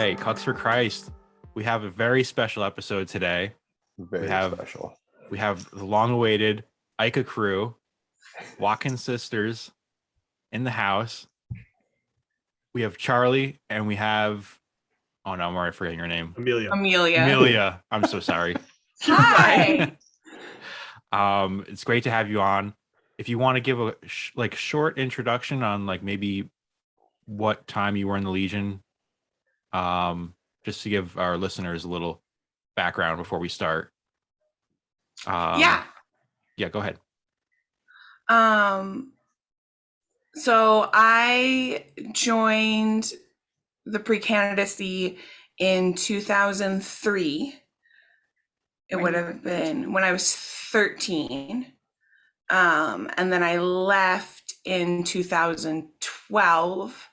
right, Cucks for Christ. We have a very special episode today. Very special. We have the long-awaited Ica crew, Watkins sisters in the house. We have Charlie, and we have... Oh, no, I'm already forgetting your name. Amelia. I'm so sorry. Hi. It's great to have you on. If you want to give a short introduction on maybe what time you were in the Legion, just to give our listeners a little background before we start. Yeah, go ahead. So I joined the pre-candidacy in 2003. It would have been when I was 13. And then I left in 2012,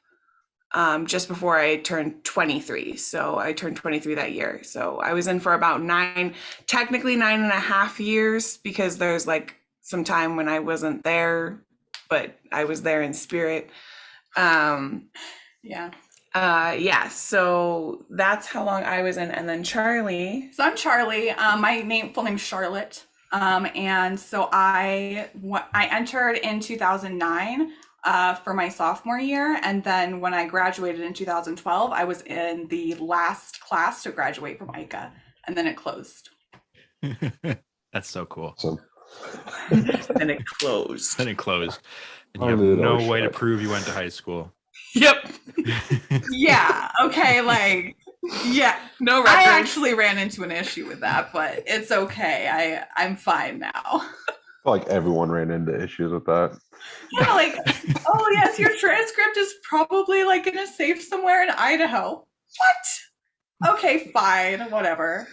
just before I turned 23. So I turned 23 that year. So I was in for about 9.5 years, because there's some time when I wasn't there, but I was there in spirit. So that's how long I was in. And then Charlie. So I'm Charlie. My full name's Charlotte. And so I entered in 2009 for my sophomore year. And then when I graduated in 2012, I was in the last class to graduate from ICA. And then it closed. That's so cool. And it closed. And you have no way to prove you went to high school. Yep. Yeah. Okay. No records. I actually ran into an issue with that, but it's okay. I'm fine now. I feel like everyone ran into issues with that. Yeah, oh yes, your transcript is probably in a safe somewhere in Idaho. What? Okay, fine, whatever.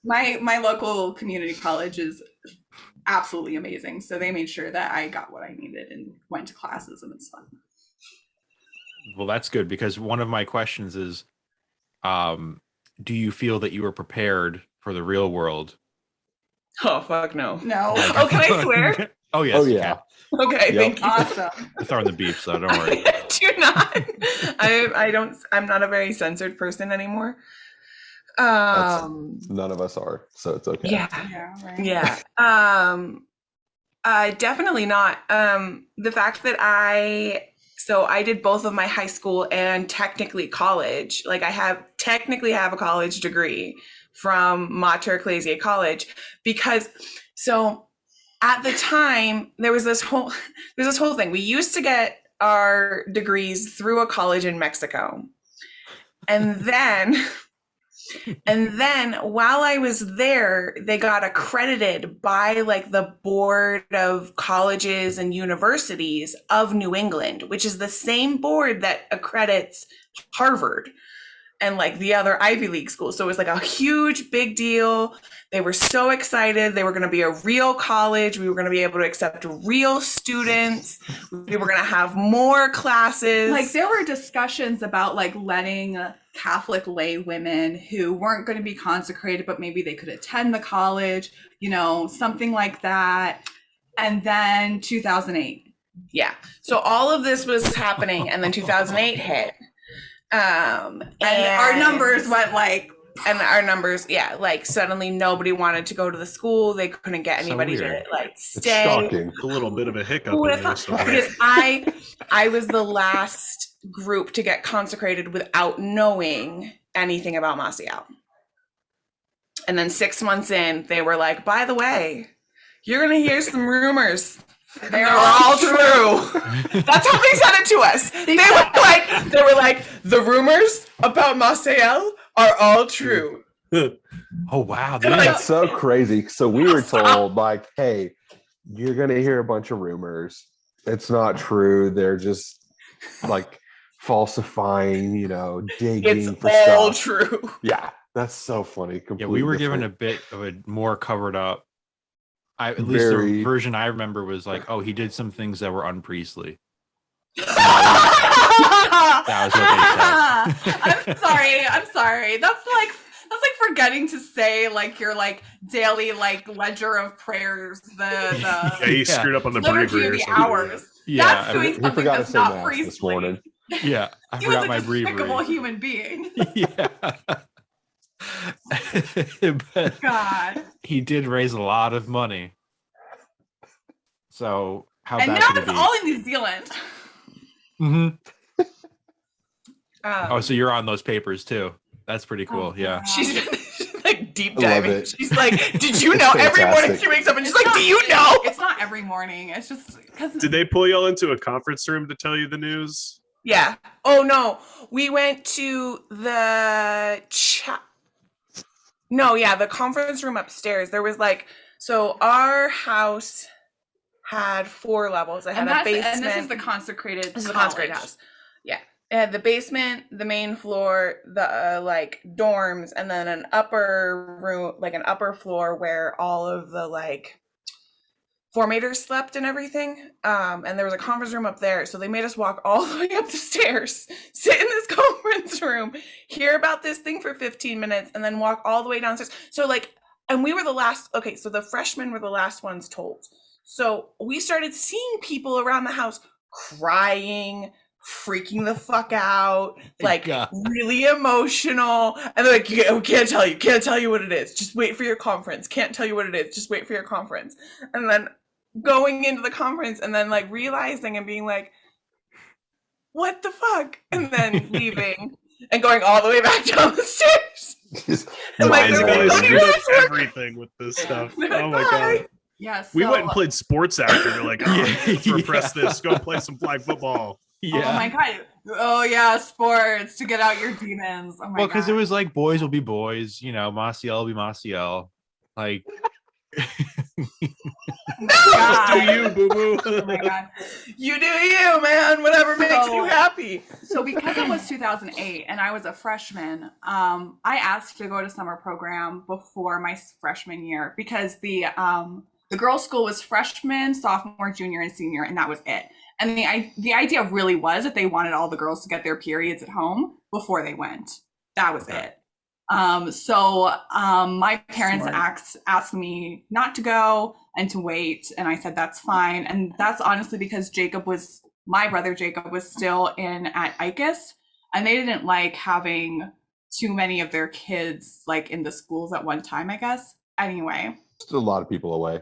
My local community college is absolutely amazing, so they made sure that I got what I needed and went to classes, and it's fun. Well, that's good, because one of my questions is, do you feel that you were prepared for the real world? Oh, fuck no. No. Oh, can I swear? Oh, yes. Oh, yeah. Okay, Thank you. Awesome. I'm throwing the beef, so don't worry. Do not. I'm not a very censored person anymore. None of us are, so it's okay. Yeah. Right. Yeah. Definitely not. The fact that I did both of my high school and technically college. I technically have a college degree from Mater Ecclesiae College, because at the time there was this whole thing. We used to get our degrees through a college in Mexico. And then while I was there, they got accredited by the Board of Colleges and Universities of New England, which is the same board that accredits Harvard and the other Ivy League schools. So it was a huge, big deal. They were so excited. They were going to be a real college. We were going to be able to accept real students. We were going to have more classes. There were discussions about letting Catholic lay women who weren't going to be consecrated, but maybe they could attend the college, something like that. And then 2008. Yeah. So all of this was happening, and then 2008 hit. And our numbers went suddenly nobody wanted to go to the school. They couldn't get anybody to stay. It's shocking. A little bit of a hiccup Who in would've thought? there. Because I was the last group to get consecrated without knowing anything about Maciel. And then 6 months in, they were like, by the way, you're going to hear some rumors. They're all true. That's how they said it to us. They were like, the rumors about Maciel are all true. Oh, wow. That's so crazy. So we were told, hey, you're going to hear a bunch of rumors. It's not true. They're just falsifying, digging it's for all stuff. True. Yeah, that's so funny. Yeah, we were given a bit of a more covered up. At least the version I remember was oh, he did some things that were unpriestly. That was what they said. I'm sorry. That's forgetting to say your daily ledger of prayers. Yeah, he screwed up on the liturgy breviary of or the something. hours. Yeah, That's doing he something forgot to that's say not mass priestly. this morning. Yeah, I He was forgot a my despicable bravery. human being. Yeah. But God. he did raise a lot of money. So how And bad now could it it's be? all in New Zealand. hmm Um, Oh, so you're on those papers too. That's pretty cool. Oh, Yeah. she's like deep I love diving. it. She's like, did you It's know? Every morning fantastic. she wakes up and she's like, do you know? It's not every morning. It's just because Did they pull y'all into a conference room to tell you the news? Yeah. Oh no, we went to the No, yeah, the conference room upstairs. There was like, so our house had 4 levels. It had a basement. And this is the consecrated. This is a consecrated house. Yeah. It had the basement, the main floor, the like dorms, and then an upper room, like an upper floor where all of the like formators slept and everything. And there was a conference room up there. So they made us walk all the way up the stairs, sit in this conference room, hear about this thing for 15 minutes, and then walk all the way downstairs. So like, and we were the last, okay, so the freshmen were the last ones told. So we started seeing people around the house crying, freaking the fuck out, like God. really emotional. And they're like, yeah, we can't tell you what it is. Just wait for your conference. Can't tell you what it is. Just wait for your conference. And then going into the conference and then like realizing and being like, what the fuck? And then leaving and going all the way back down the stairs. Just And Why like, is they're guys like, screwed up "Okay, everything with this stuff? They're like, Oh my "Bye." god. Yes. We went and played sports actor. They're like, oh, let's repress this. Go play some flag football. Yeah. Oh my god. Oh yeah, sports to get out your demons. Oh my Well, because god. it was like boys will be boys, you know, Maciel will be Maciel. Like, Just do you, boo boo. Oh my god. You do you, man. Whatever makes So- you happy. So because it was 2008 and I was a freshman, I asked to go to summer program before my freshman year because the girls' school was freshman, sophomore, junior, and senior, and that was it. And the idea really was that they wanted all the girls to get their periods at home before they went. That was Okay. it. My parents Smart. asked me not to go and to wait, and I said that's fine. And that's honestly because my brother Jacob was still in at ICUS, and they didn't like having too many of their kids like in the schools at one time, I guess. Anyway, a lot of people away.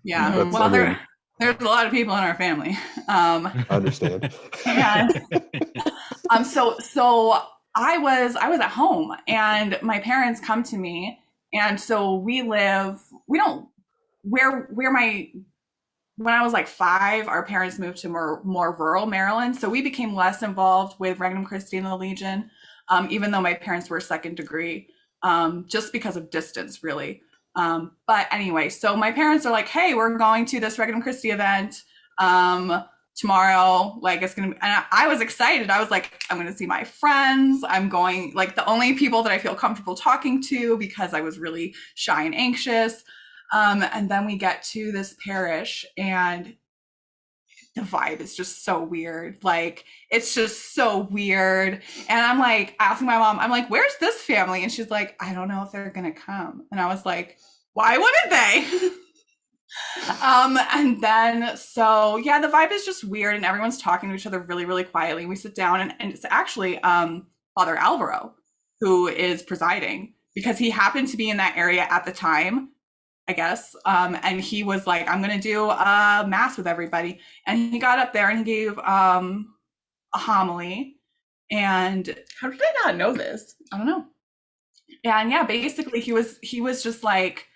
yeah. Mhm. Well, I mean- there's a lot of people in our family. I understand. And so I was at home and my parents come to me, and so when I was like 5, our parents moved to more rural Maryland, so we became less involved with Regnum Christi and the Legion, even though my parents were second degree, just because of distance, really. But anyway, so my parents are like, hey, we're going to this Regnum Christi event tomorrow. Like, it's gonna be, and I was excited. I was like, I'm gonna see my friends. I'm going, like, the only people that I feel comfortable talking to because I was really shy and anxious. And then we get to this parish and the vibe is just so weird. Like, it's just so weird. And I'm like asking my mom, I'm like, where's this family? And she's like, I don't know if they're gonna come. And I was like, why wouldn't they? And then, so yeah, the vibe is just weird and everyone's talking to each other really, really quietly. And we sit down and it's actually Father Alvaro who is presiding because he happened to be in that area at the time, I guess. And he was like, I'm gonna do a mass with everybody. And he got up there and he gave a homily. And How did I not know this? I don't know. And yeah, basically he was just like,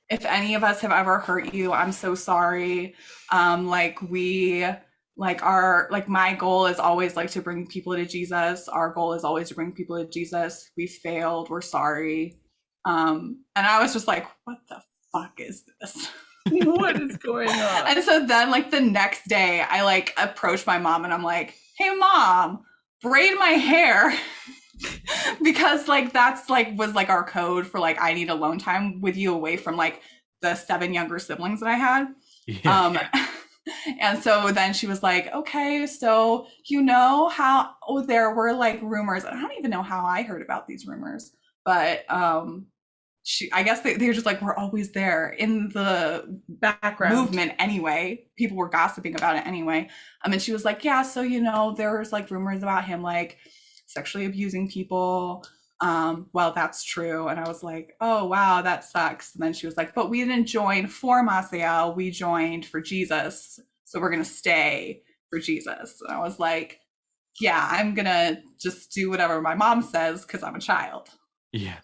if any of us have ever hurt you, I'm so sorry. My goal is always like to bring people to Jesus. Our goal is always to bring people to Jesus. We failed. We're sorry. And I was just like, what the fuck is this? What is going on? And so then like the next day I like approached my mom and I'm like, hey mom, braid my hair. Because like that's like was like our code for like I need alone time with you away from like the 7 younger siblings that I had. Yeah. And so then she was like, okay, so you know how there were like rumors. I don't even know how I heard about these rumors, but I guess they're just like, we're always there in the Background. movement anyway. People were gossiping about it anyway. And she was like, yeah, so there's like rumors about him like sexually abusing people. Well, that's true. And I was like, oh wow, that sucks. And then she was like, but we didn't join for Maciel, we joined for Jesus. So we're gonna stay for Jesus. And I was like, yeah, I'm gonna just do whatever my mom says because I'm a child. Yeah.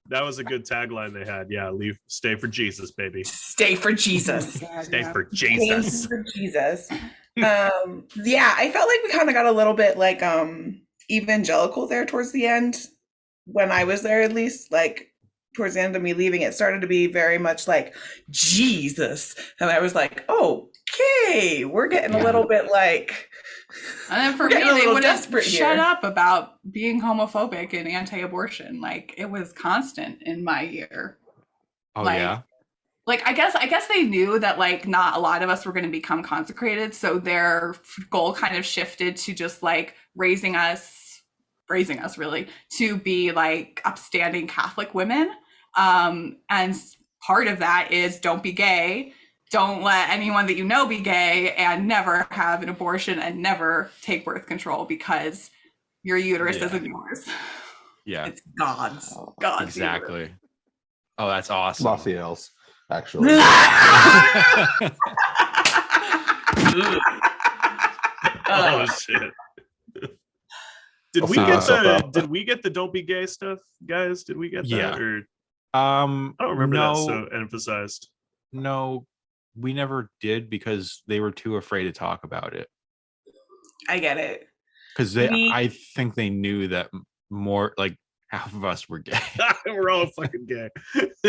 That was a good tagline they had. Yeah, stay for Jesus, baby. Stay for Jesus. Stay for Stay Jesus. for Jesus. Yeah, I felt like we kind of got a little bit like evangelical there towards the end. When I was there, at least, like towards the end of me leaving, it started to be very much like Jesus. And I was like, okay, we're getting a little bit like. And then for We're me, getting a they little wouldn't desperate shut here. up about being homophobic and anti-abortion. Like it was constant in my year. Oh Like- yeah. Like I guess they knew that like not a lot of us were going to become consecrated, so their goal kind of shifted to just like raising us really to be like upstanding Catholic women. And part of that is don't be gay. Don't let anyone that you know be gay, and never have an abortion, and never take birth control because your uterus Yeah. isn't yours. Yeah. It's God's. God's Exactly. Oh, that's awesome. Maciel's, actually. Oh shit. Did I'll we see get myself the out. did we get the don't be gay stuff, guys? Did we get Yeah. that? Or I I don't remember no, that so emphasized. No, we never did because they were too afraid to talk about it. I get it. Because I think they knew that more like half of us were gay. We're all fucking gay.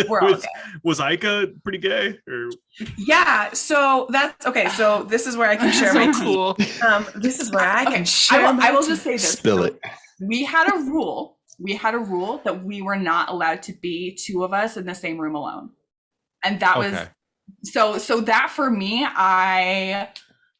We're all was, gay. was Ika pretty gay? Or Yeah, so that's okay. So this is where I can share my tea. cool. This is where I Okay, can share. I will tea. just say this. Spill So it. we had a rule that we were not allowed to be two of us in the same room alone. And that was so that for me, I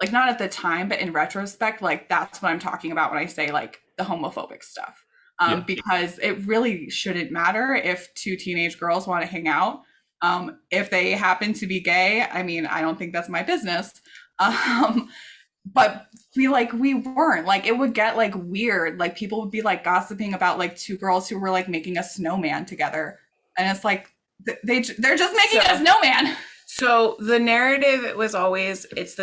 like not at the time, but in retrospect, like that's what I'm talking about when I say like the homophobic stuff. Yeah. Because it really shouldn't matter if two teenage girls want to hang out. If they happen to be gay, I mean, I don't think that's my business. But we weren't, like, it would get like weird. Like people would be like gossiping about like two girls who were like making a snowman together. And it's like, they're just making a snowman. So the narrative, it was always, it's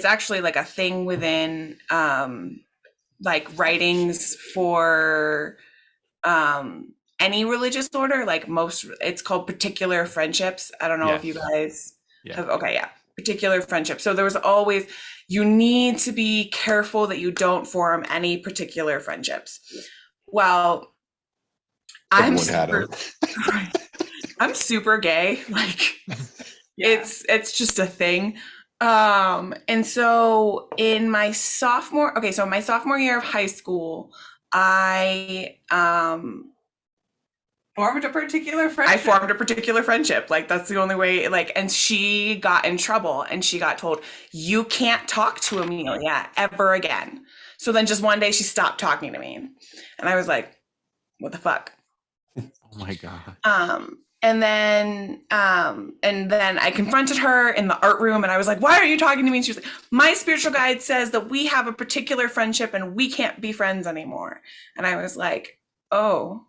actually like a thing within like writings for any religious order, like it's called particular friendships. I don't know if you guys have, particular friendships. So there was always, you need to be careful that you don't form any particular friendships. Well, I'm super gay. Like it's just a thing. And so in my sophomore year of high school, I formed a particular friendship. I formed a particular friendship. Like that's the only way, like, and she got in trouble and she got told, you can't talk to Amelia ever again. So then just one day she stopped talking to me. And I was like, what the fuck? Oh my God. And then I confronted her in the art room and I was like, why are you talking to me? And she was like, my spiritual guide says that we have a particular friendship and we can't be friends anymore. And I was like, oh,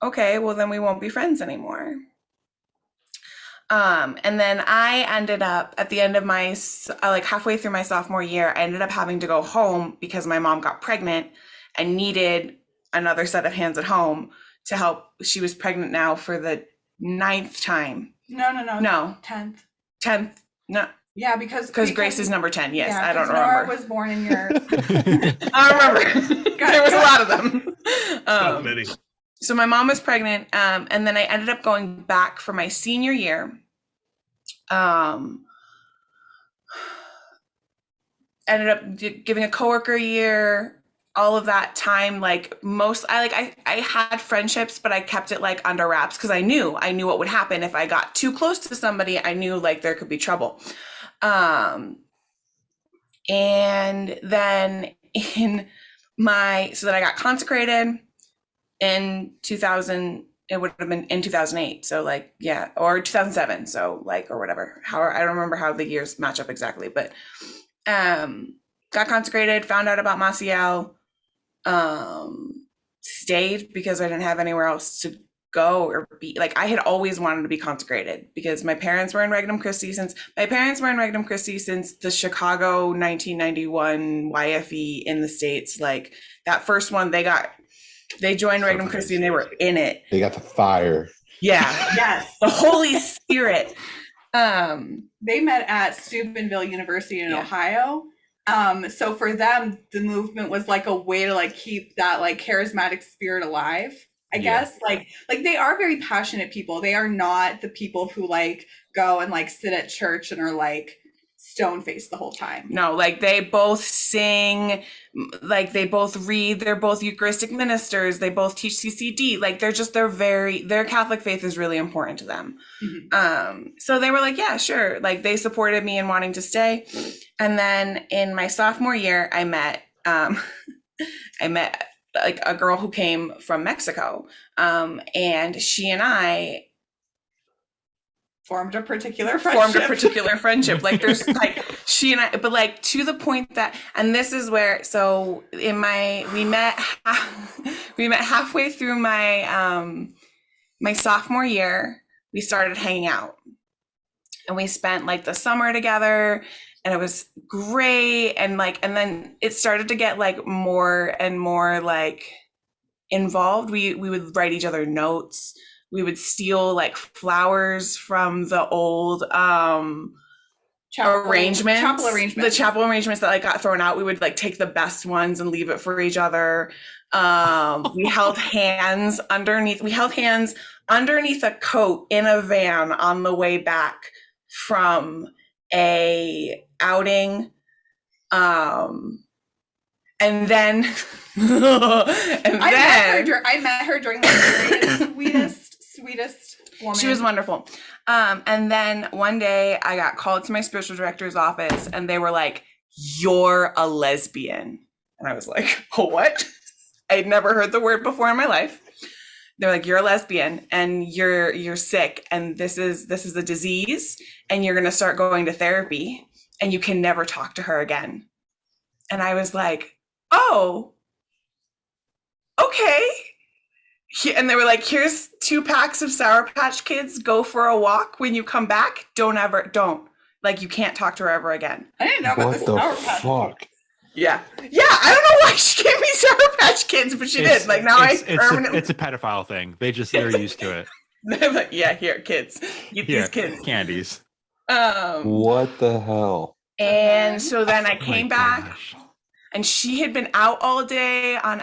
okay, well then we won't be friends anymore. And then I ended up at the end of my, like halfway through my sophomore year, I ended up having to go home because my mom got pregnant and needed another set of hands at home to help. She was pregnant now for the 9th time. No. 10th. No. Yeah, because Grace is number 10. Yes, yeah, I don't Nora remember. was born in your. I remember. There was a lot of them. so many. So my mom was pregnant, and then I ended up going back for my senior year. Ended up giving a coworker a year. All of that time, like I had friendships, but I kept it like under wraps because I knew what would happen if I got too close to somebody. I knew like there could be trouble. And then so then I got consecrated in 2000. it would have been in 2008. So like, yeah, or 2007. So like, or whatever. I don't remember how the years match up exactly, but got consecrated, found out about Maciel, stayed because I didn't have anywhere else to go or be. Like, I had always wanted to be consecrated because my parents were in Regnum Christi since the Chicago 1991 YFE in the States. Like that first one, they joined So Regnum crazy. Christi and they were in it. They got the fire. Yeah. Yes. The Holy Spirit. They met at Steubenville University in Yeah. Ohio. So for them, the movement was like a way to like keep that like charismatic spirit alive. I guess like they are very passionate people. They are not the people who like go and like sit at church and are like stone faced the whole time. No, like they both sing, like they both read, they're both Eucharistic ministers, they both teach CCD. Like their Catholic faith is really important to them. Mhm. So they were like, yeah, sure. Like they supported me in wanting to stay. And then in my sophomore year, I met like a girl who came from Mexico. And she and I Formed a particular friendship. Like there's like she and I, but like to the point that, and this is where, so we met halfway through my my sophomore year. We started hanging out and we spent like the summer together and it was great. And then it started to get like more and more like involved. We would write each other notes. We would steal like flowers from the old chapel arrangements, the chapel arrangements that like got thrown out. We would like take the best ones and leave it for each other. We held hands underneath a coat in a van on the way back from a outing. And then I met her during the sweetest woman. She was wonderful. And then one day I got called to my spiritual director's office and they were like, "You're a lesbian." And I was like, "What?" I'd never heard the word before in my life. They're like, "You're a lesbian and you're sick and this is a disease and you're going to start going to therapy and you can never talk to her again." And I was like, "Oh, okay." And they were like, "Here's 2 packs of Sour Patch Kids. Go for a walk. When you come back, don't. Like, you can't talk to her ever again." I didn't know about What the the Sour Patch fuck? Kids. Yeah. I don't know why she gave me Sour Patch Kids, but she did. Like, now it's permanently. it's a pedophile thing. They're used to it. They're like, "Yeah, here, kids. Eat these kids." Candies. What the hell? And so then I Oh my came back. gosh. And she had been out all day on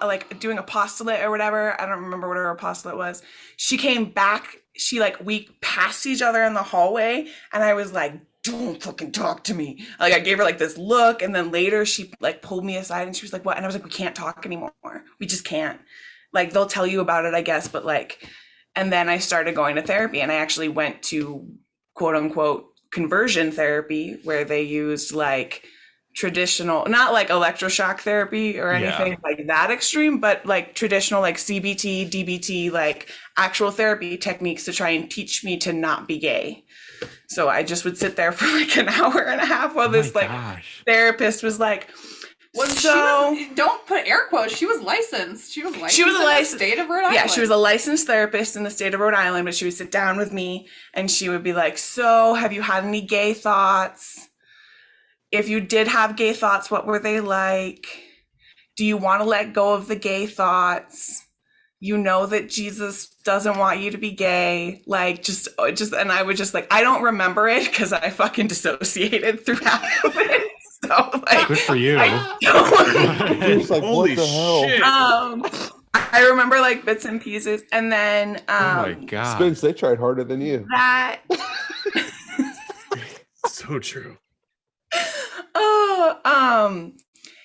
like doing apostolate or whatever. I don't remember what her apostolate was. She came back. We passed each other in the hallway. And I was like, "Don't fucking talk to me." Like I gave her like this look. And then later she like pulled me aside and she was like, "What?" And I was like, "We can't talk anymore. We just can't. Like they'll tell you about it, I guess. But like," and then I started going to therapy and I actually went to quote unquote conversion therapy where they used like traditional, not like electroshock therapy or anything like that extreme, but like traditional like CBT, DBT, like actual therapy techniques to try and teach me to not be gay. So I just would sit there for like an hour and a half while this like therapist was like, don't put air quotes. She was licensed. She was in the state of Rhode Island. Yeah, she was a licensed therapist in the state of Rhode Island, but she would sit down with me and she would be like, "So have you had any gay thoughts? If you did have gay thoughts, what were they like? Do you want to let go of the gay thoughts? You know that Jesus doesn't want you to be gay." Like just, and I would just like, I don't remember it because I fucking dissociated through half of it. So like, good for you. It's like, Holy what the hell? shit. I remember like bits and pieces, and then oh my god, Spence, they tried harder than you. that. So true.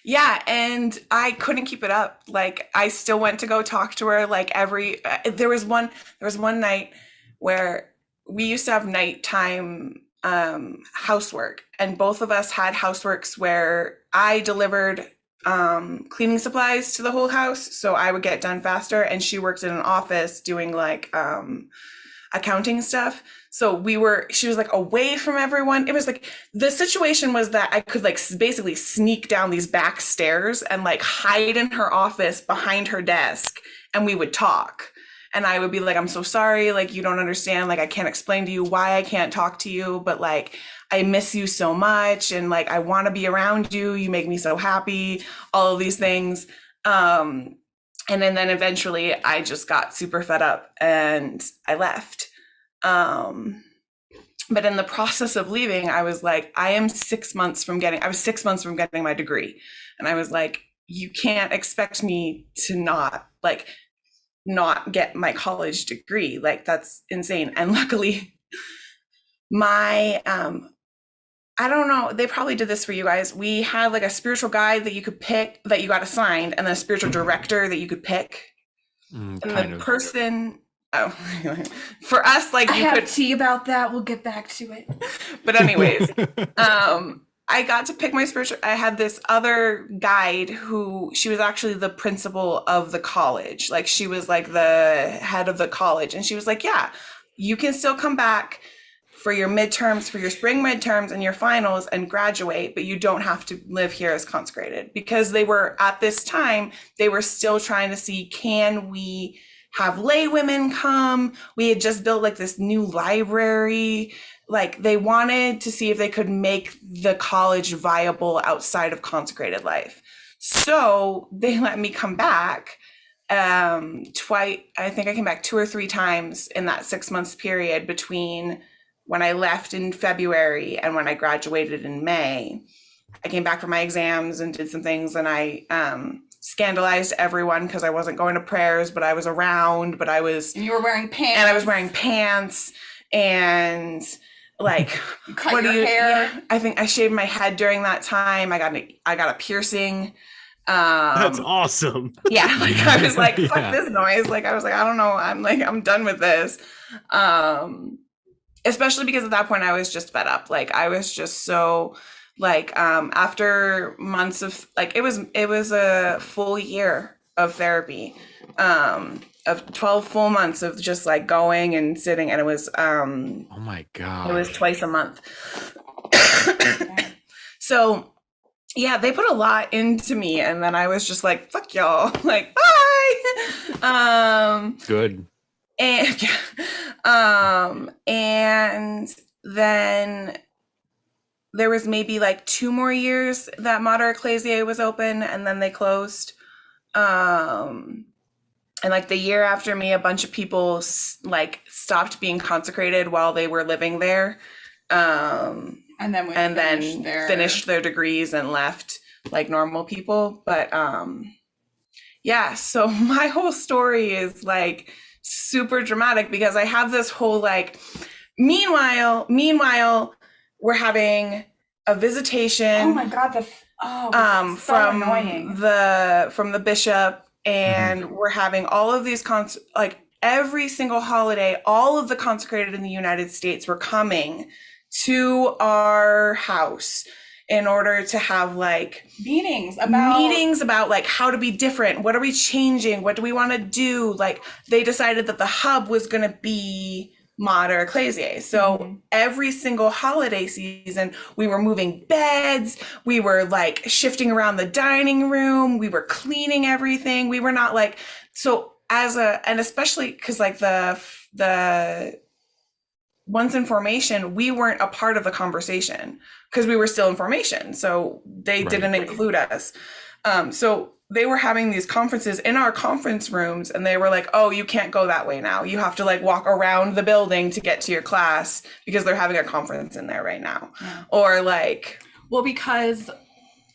Yeah, and I couldn't keep it up. Like I still went to go talk to her like there was one night where we used to have nighttime housework and both of us had houseworks where I delivered cleaning supplies to the whole house, so I would get done faster, and she worked in an office doing like accounting stuff. So she was like away from everyone. It was like the situation was that I could like basically sneak down these back stairs and like hide in her office behind her desk, and we would talk. And I would be like, I'm so sorry, like you don't understand, like I can't explain to you why I can't talk to you, but like I miss you so much, and like I want to be around you. You make me so happy. All of these things. And then eventually I just got super fed up and I left. But in the process of leaving, I was like, I was 6 months from getting my degree. And I was like, you can't expect me to not get my college degree. Like that's insane. And luckily my, I don't know, they probably did this for you guys. We had like a spiritual guide that you could pick, that you got assigned, and then a spiritual director that you could pick. And the person, for us, like I have tea about that. We'll get back to it. But anyways, I got to pick my spiritual. I had this other guide who, she was actually the principal of the college. Like she was like the head of the college, and she was like, yeah, you can still come back for your midterms, for your spring midterms and your finals and graduate, but you don't have to live here as consecrated, because they were, at this time, they were still trying to see, can we have lay women come? We had just built like this new library. Like they wanted to see if they could make the college viable outside of consecrated life. So they let me come back twice. I think I came back 2 or 3 times in that 6 months period between when I left in February and when I graduated in May. I came back for my exams and did some things, and I scandalized everyone because I wasn't going to prayers, but I was around, but I was... And you were wearing pants. And I was wearing pants, and like... You cut your hair. Yeah, I think I shaved my head during that time. I got a piercing. That's awesome. Yeah, like I was like, fuck this noise. Like I was like, I don't know. I'm done with this. Especially because at that point I was just fed up. Like I was just so like after months of like it was a full year of therapy, of 12 full months of just like going and sitting, and it was oh my god, it was twice a month. So yeah, they put a lot into me, and then I was just like, fuck y'all, like bye. Good. And and then there was maybe like 2 more years that Mater Ecclesiae was open, and then they closed. And like the year after me, a bunch of people like stopped being consecrated while they were living there. And then finished their degrees and left like normal people. But yeah, so my whole story is like super dramatic because I have this whole like meanwhile we're having a visitation. Oh my god, from annoying. From the bishop, and we're having all of these like every single holiday, all of the consecrated in the United States were coming to our house in order to have like meetings about like how to be different, what are we changing, what do we want to do. Like they decided that the hub was going to be Mater Ecclesiae. So every single holiday season we were moving beds, we were like shifting around the dining room, we were cleaning everything. We were not like, so and especially because like the once in formation, we weren't a part of the conversation because we were still in formation. So they didn't include us. So they were having these conferences in our conference rooms, and they were like, oh, you can't go that way now. You have to like walk around the building to get to your class because they're having a conference in there right now. Yeah. Or like... Well, because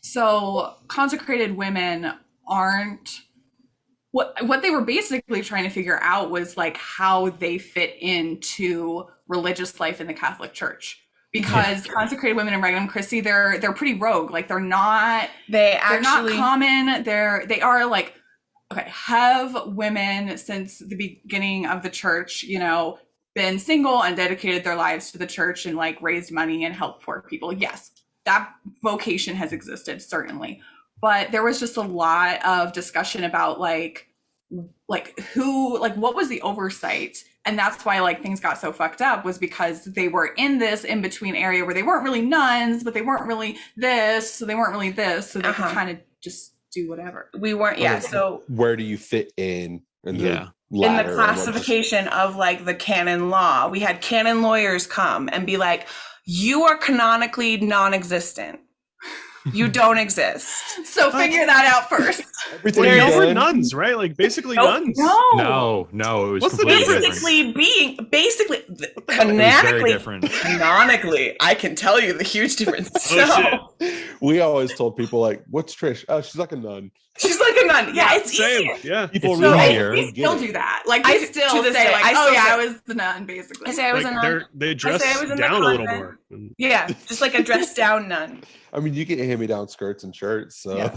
so consecrated women aren't... What they were basically trying to figure out was like how they fit into religious life in the Catholic Church, because consecrated women in Regnum Christi, they're pretty rogue. Like they're not common. They are like, okay, have women since the beginning of the church, you know, been single and dedicated their lives to the church and like raised money and helped poor people? Yes, that vocation has existed, certainly. but there was just a lot of discussion about like who, like what was the oversight, and that's why like things got so fucked up, was because they were in this in between area where they weren't really nuns, but they weren't really this, so they weren't really this, so they could kind of just do whatever. We weren't, yeah. So where do you fit in the in ladder the classification of like the canon law, we had canon lawyers come and be like, you are canonically non-existent. You don't exist. So figure that out first. Everything Well, you've y'all were done- nuns, right? Like basically Nope. nuns. No. No, it was What's the completely difference? Basically, different. It was very canonically, different. canonically, I can tell you the huge difference. Oh, So We always told people like, "What's Trish? Oh, she's like a nun." she's like a nun. Yeah, it's Same. easier. Yeah. People It's really easier. We don't get still it. do that. Like I we still to this say day, like, I oh still yeah, say- I was the nun, basically. I say I was Like a nun. they dress I was in the down a little convent. more. Yeah, just like a dressed down nun. I mean, you get hand-me-down skirts and shirts, so Yeah.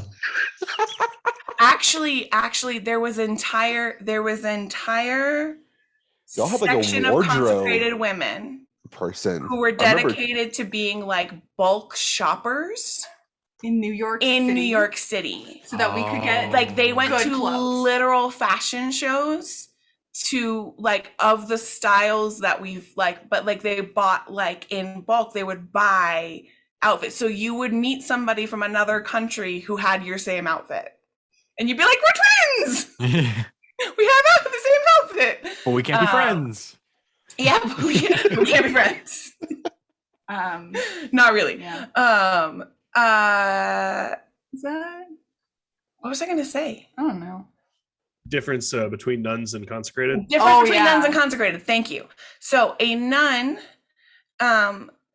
Actually, there was entire Y'all have, like, a section of wardrobe. consecrated women person who were I remember- dedicated to being like bulk shoppers in New York in City, New York City. so that we could get Like they went Good to clubs. literal fashion shows to like of the styles that we've like, but like they bought like in bulk, they would buy outfits. So you would meet somebody from another country who had your same outfit. And you'd be like, we're twins! We have the same outfit. But we can't be friends. Yeah, but we can't be friends. Not really. Yeah. Is that? What was I gonna say? I don't know. Difference between nuns and consecrated. Difference between yeah. nuns and consecrated. Thank you. So a nun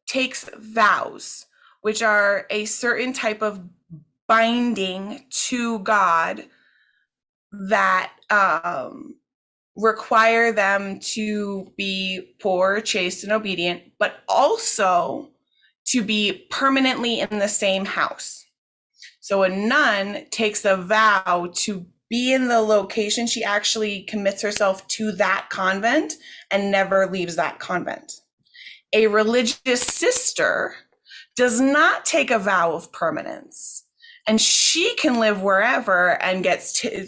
takes vows, which are a certain type of binding to God that require them to be poor, chaste, and obedient, but also to be permanently in the same house. So a nun takes a vow to be in the location. She actually commits herself to that convent and never leaves that convent. A religious sister does not take a vow of permanence, and she can live wherever and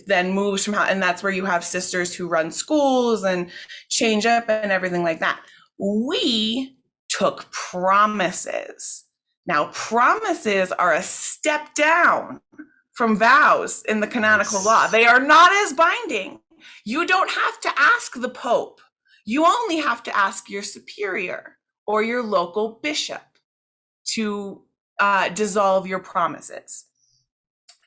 then moves from and that's where you have sisters who run schools and change up and everything like that. We took promises. Now, promises are a step down from vows in the canonical law. They are not as binding. You don't have to ask the Pope. You only have to ask your superior or your local bishop to dissolve your promises.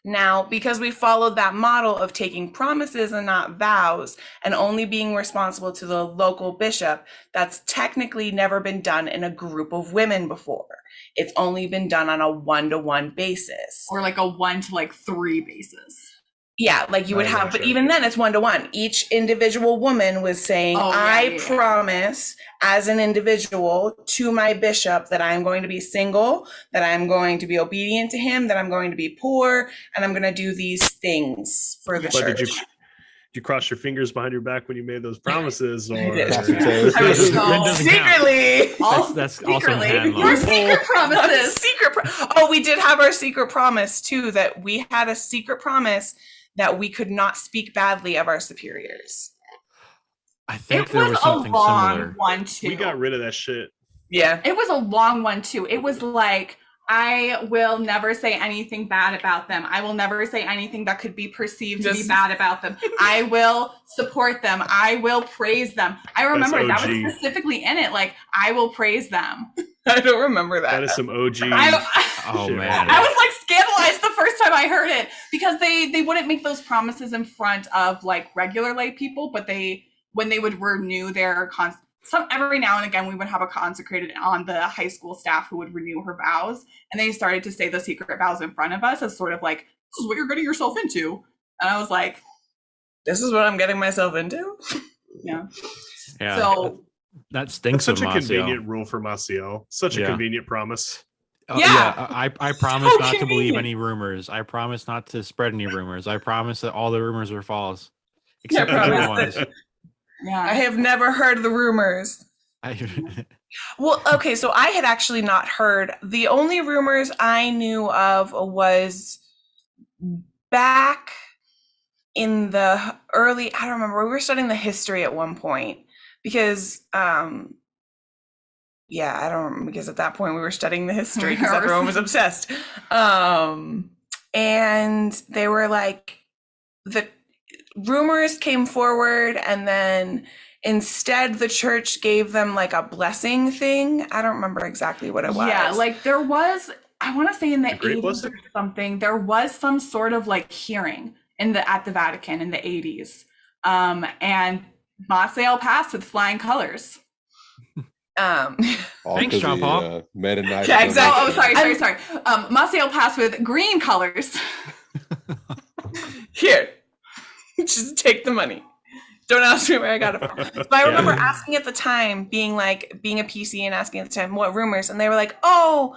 Now, because we followed that model of taking promises and not vows and only being responsible to the local bishop, that's technically never been done in a group of women before. It's only been done on a 1-to-1 basis. Or like a 1 to like 3 basis. Yeah, like you would have, gotcha. but even then it's 1-to-1. Each individual woman was saying, I promise as an individual to my bishop that I'm going to be single, that I'm going to be obedient to him, that I'm going to be poor, and I'm going to do these things for the church. Did you cross your fingers behind your back when you made those promises? Or I was That doesn't secretly. That's also canon law. Your secret promises. We did have our secret promise too, that we had a secret promise that we could not speak badly of our superiors. I think It there was was a something long similar. one too. we got rid of that shit. Yeah. It was a long one too. It was like, I will never say anything bad about them. I will never say anything that could be perceived to be bad about them. I will support them. I will praise them. I remember that was specifically in it. Like, I will praise them. I don't remember that. That is some OG. Oh shit. man. I was like scandalized the first time I heard it, because they wouldn't make those promises in front of like regular lay people, but when they would renew their every now and again we would have a consecrated on the high school staff who would renew her vows, and they started to say the secret vows in front of us as sort of like, this is what you're getting yourself into. And I was like, this is what I'm getting myself into? yeah. Yeah. So that stinks Such of a Maciel. convenient rule for Maciel. Such a Yeah. convenient promise. Yeah. I promise So not to believe convenient. any rumors. I promise not to spread any rumors. I promise that all the rumors are false, Yeah, except for the good promise ones. yeah. I have never heard the rumors. Well, okay, so I had actually not heard. The only rumors I knew of was back in the early, I don't remember, we were studying the history at one point because yeah, I don't remember, because at that point we were studying the history because everyone was obsessed. And they were like, the rumors came forward, and then instead the church gave them like a blessing thing. I don't remember exactly what it was. Yeah, like there was, I want to say in the Great 80s Blessing? or something, there was some sort of like hearing at the Vatican in the 80s. And Maciel passed with flying colors. All Thanks, 'cause John he, Paul. made a nice Yeah, exactly. Oh, donation. sorry. Maciel passed with green colors. Here, just take the money. Don't ask me where I got it from. But I remember asking at the time, being a PC and asking at the time what rumors, and they were like, "Oh,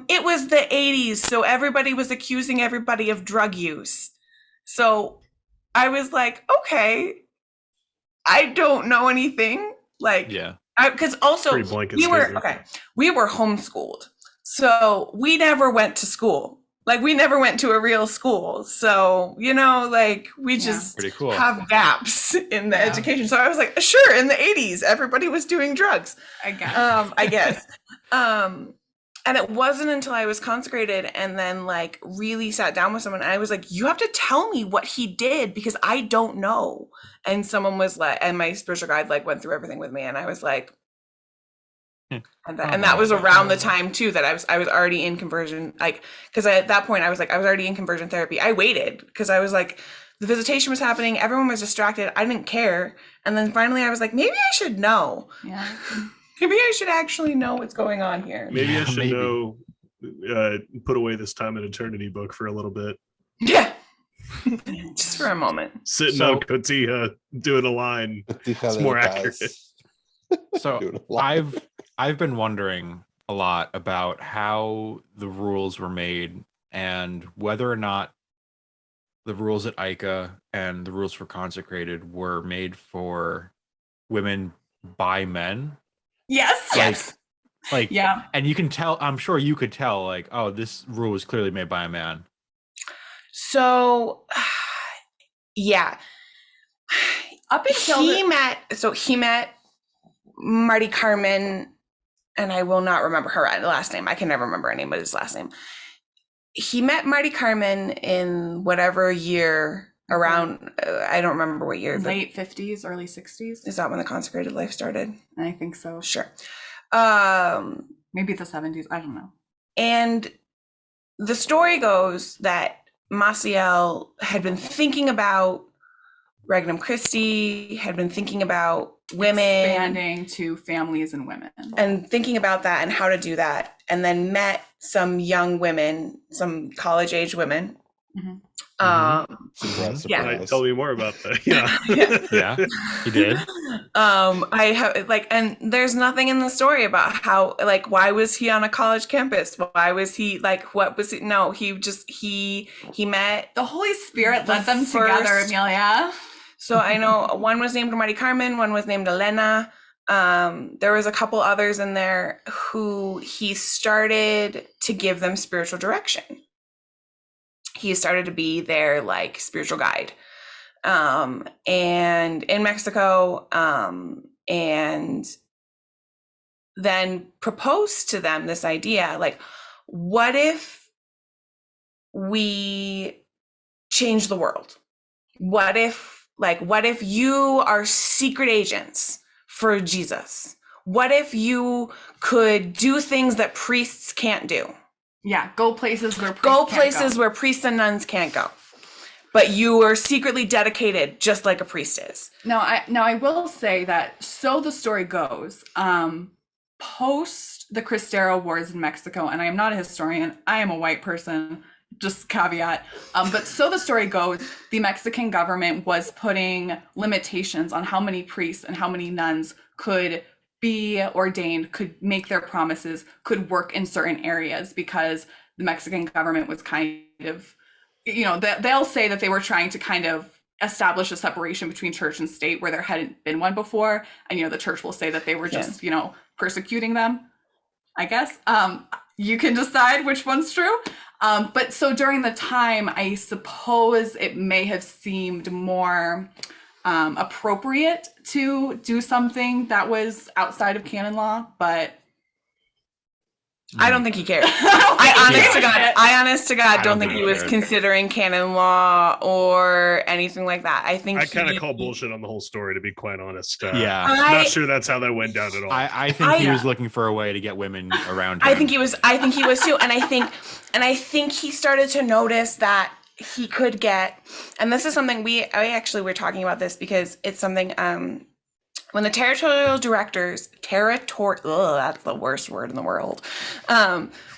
it was the 80s, so everybody was accusing everybody of drug use." So I was like, "Okay, I don't know anything." Like, Yeah. because also Pretty blanket we were statement. we were homeschooled, so we never went to school. Like, we never went to a real school, so like we just Pretty cool. have gaps in the Yeah. education. So I was like, sure, in the 80s everybody was doing drugs, I guess. I guess. And it wasn't until I was consecrated and then like really sat down with someone, and I was like, you have to tell me what he did because I don't know. And someone was like, and my spiritual guide like went through everything with me, and I was like, and that was around the time too that I was already in conversion, like, because at that point I was already in conversion therapy. I waited because I was like, the visitation was happening, everyone was distracted, I didn't care, and then finally I was like, maybe I should know. Yeah. Maybe I should actually know what's going on here. Maybe I should Maybe. know. Put away this time in eternity book for a little bit. Yeah. Just for a moment. Sitting So- on Cotija doing a line. It's more accurate. So I've been wondering a lot about how the rules were made and whether or not the rules at Ica and the rules for consecrated were made for women by men. Yes. Like, Yeah. and you can tell, I'm sure you could tell, like, oh, this rule was clearly made by a man. So yeah. Up until He met Marty Carmen, and I will not remember her last name. I can never remember her name, but his last name. He met Marty Carmen in whatever year around, I don't remember what year. late 50s, early 60s. Is that when the consecrated life started? I think so. Sure. Maybe the 70s. I don't know. And the story goes that Maciel had been thinking about Regnum Christi, had been thinking about women, Expanding to families and women. and thinking about that and how to do that, and then met some young women, some college-age women. Mhm. Surprise, Yeah. Right, surprise. tell me more about that. Yeah. Yeah. Yeah, he did. I have and there's nothing in the story about how, like, why was he on a college campus? Why was he like, what was it? No, he met. The Holy Spirit The led them together, first- Amelia. So I know one was named Marty Carmen, one was named Elena. There was a couple others in there who he started to give them spiritual direction. He started to be their like spiritual guide. And in Mexico, and then proposed to them this idea, like, what if we change the world? What if you are secret agents for Jesus? What if you could do things that priests can't do? Yeah, go places where priests can't go. Where priests and nuns can't go. But you are secretly dedicated just like a priest is. Now I will say that, so the story goes, post the Cristero Wars in Mexico, and I am not a historian, I am a white person, just caveat, but so the story goes, the Mexican government was putting limitations on how many priests and how many nuns could be ordained, could make their promises, could work in certain areas, because the Mexican government was kind of, they'll say that they were trying to kind of establish a separation between church and state where there hadn't been one before. And, the church will say that they were just, persecuting them, I guess. you can decide which one's true. But so during the time, I suppose it may have seemed more appropriate to do something that was outside of canon law, but I don't think he cared. I I honest to God I don't think he was cared. considering canon law or anything like that. I think I kind of call bullshit on the whole story, to be quite honest. Yeah. Not sure that's how that went down at all. I think he was looking for a way to get women around him. I think he was too. And I think he started to notice that he could get, and this is something I actually were talking about this because it's something when the territorial directors, that's the worst word in the world.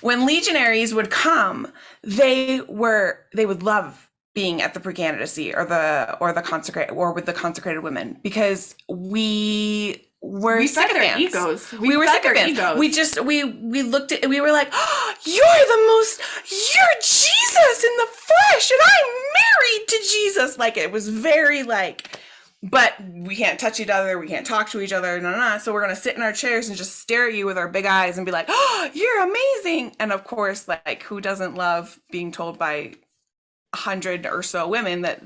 When legionaries would come, they would love being at the precandidacy or the consecrated or with the consecrated women because we were sycophants. Egos. We were sycophants. We looked at, we were like, oh, you're Jesus in the flesh, and I'm married to Jesus. Like it was very like, but we can't touch each other, we can't talk to each other, so we're gonna sit in our chairs and just stare at you with our big eyes and be like, oh, you're amazing. And of course, like who doesn't love being told by 100 or so women that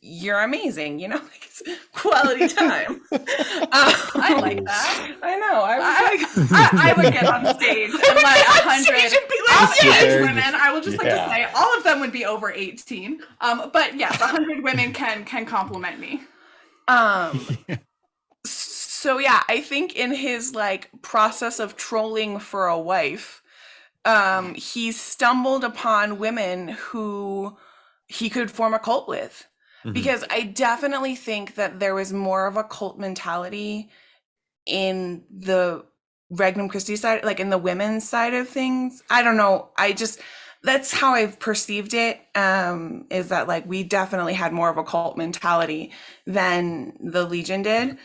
you're amazing, like it's quality time. I like that. I know. I would get on stage and let 100 women. I will just like to say all of them would be over 18. But yes, 100 women can compliment me. So yeah, I think in his like process of trolling for a wife, he stumbled upon women who he could form a cult with. Mm-hmm. Because I definitely think that there was more of a cult mentality in the Regnum Christi side, like in the women's side of things. I don't know. That's how I've perceived it, is that like we definitely had more of a cult mentality than the Legion did.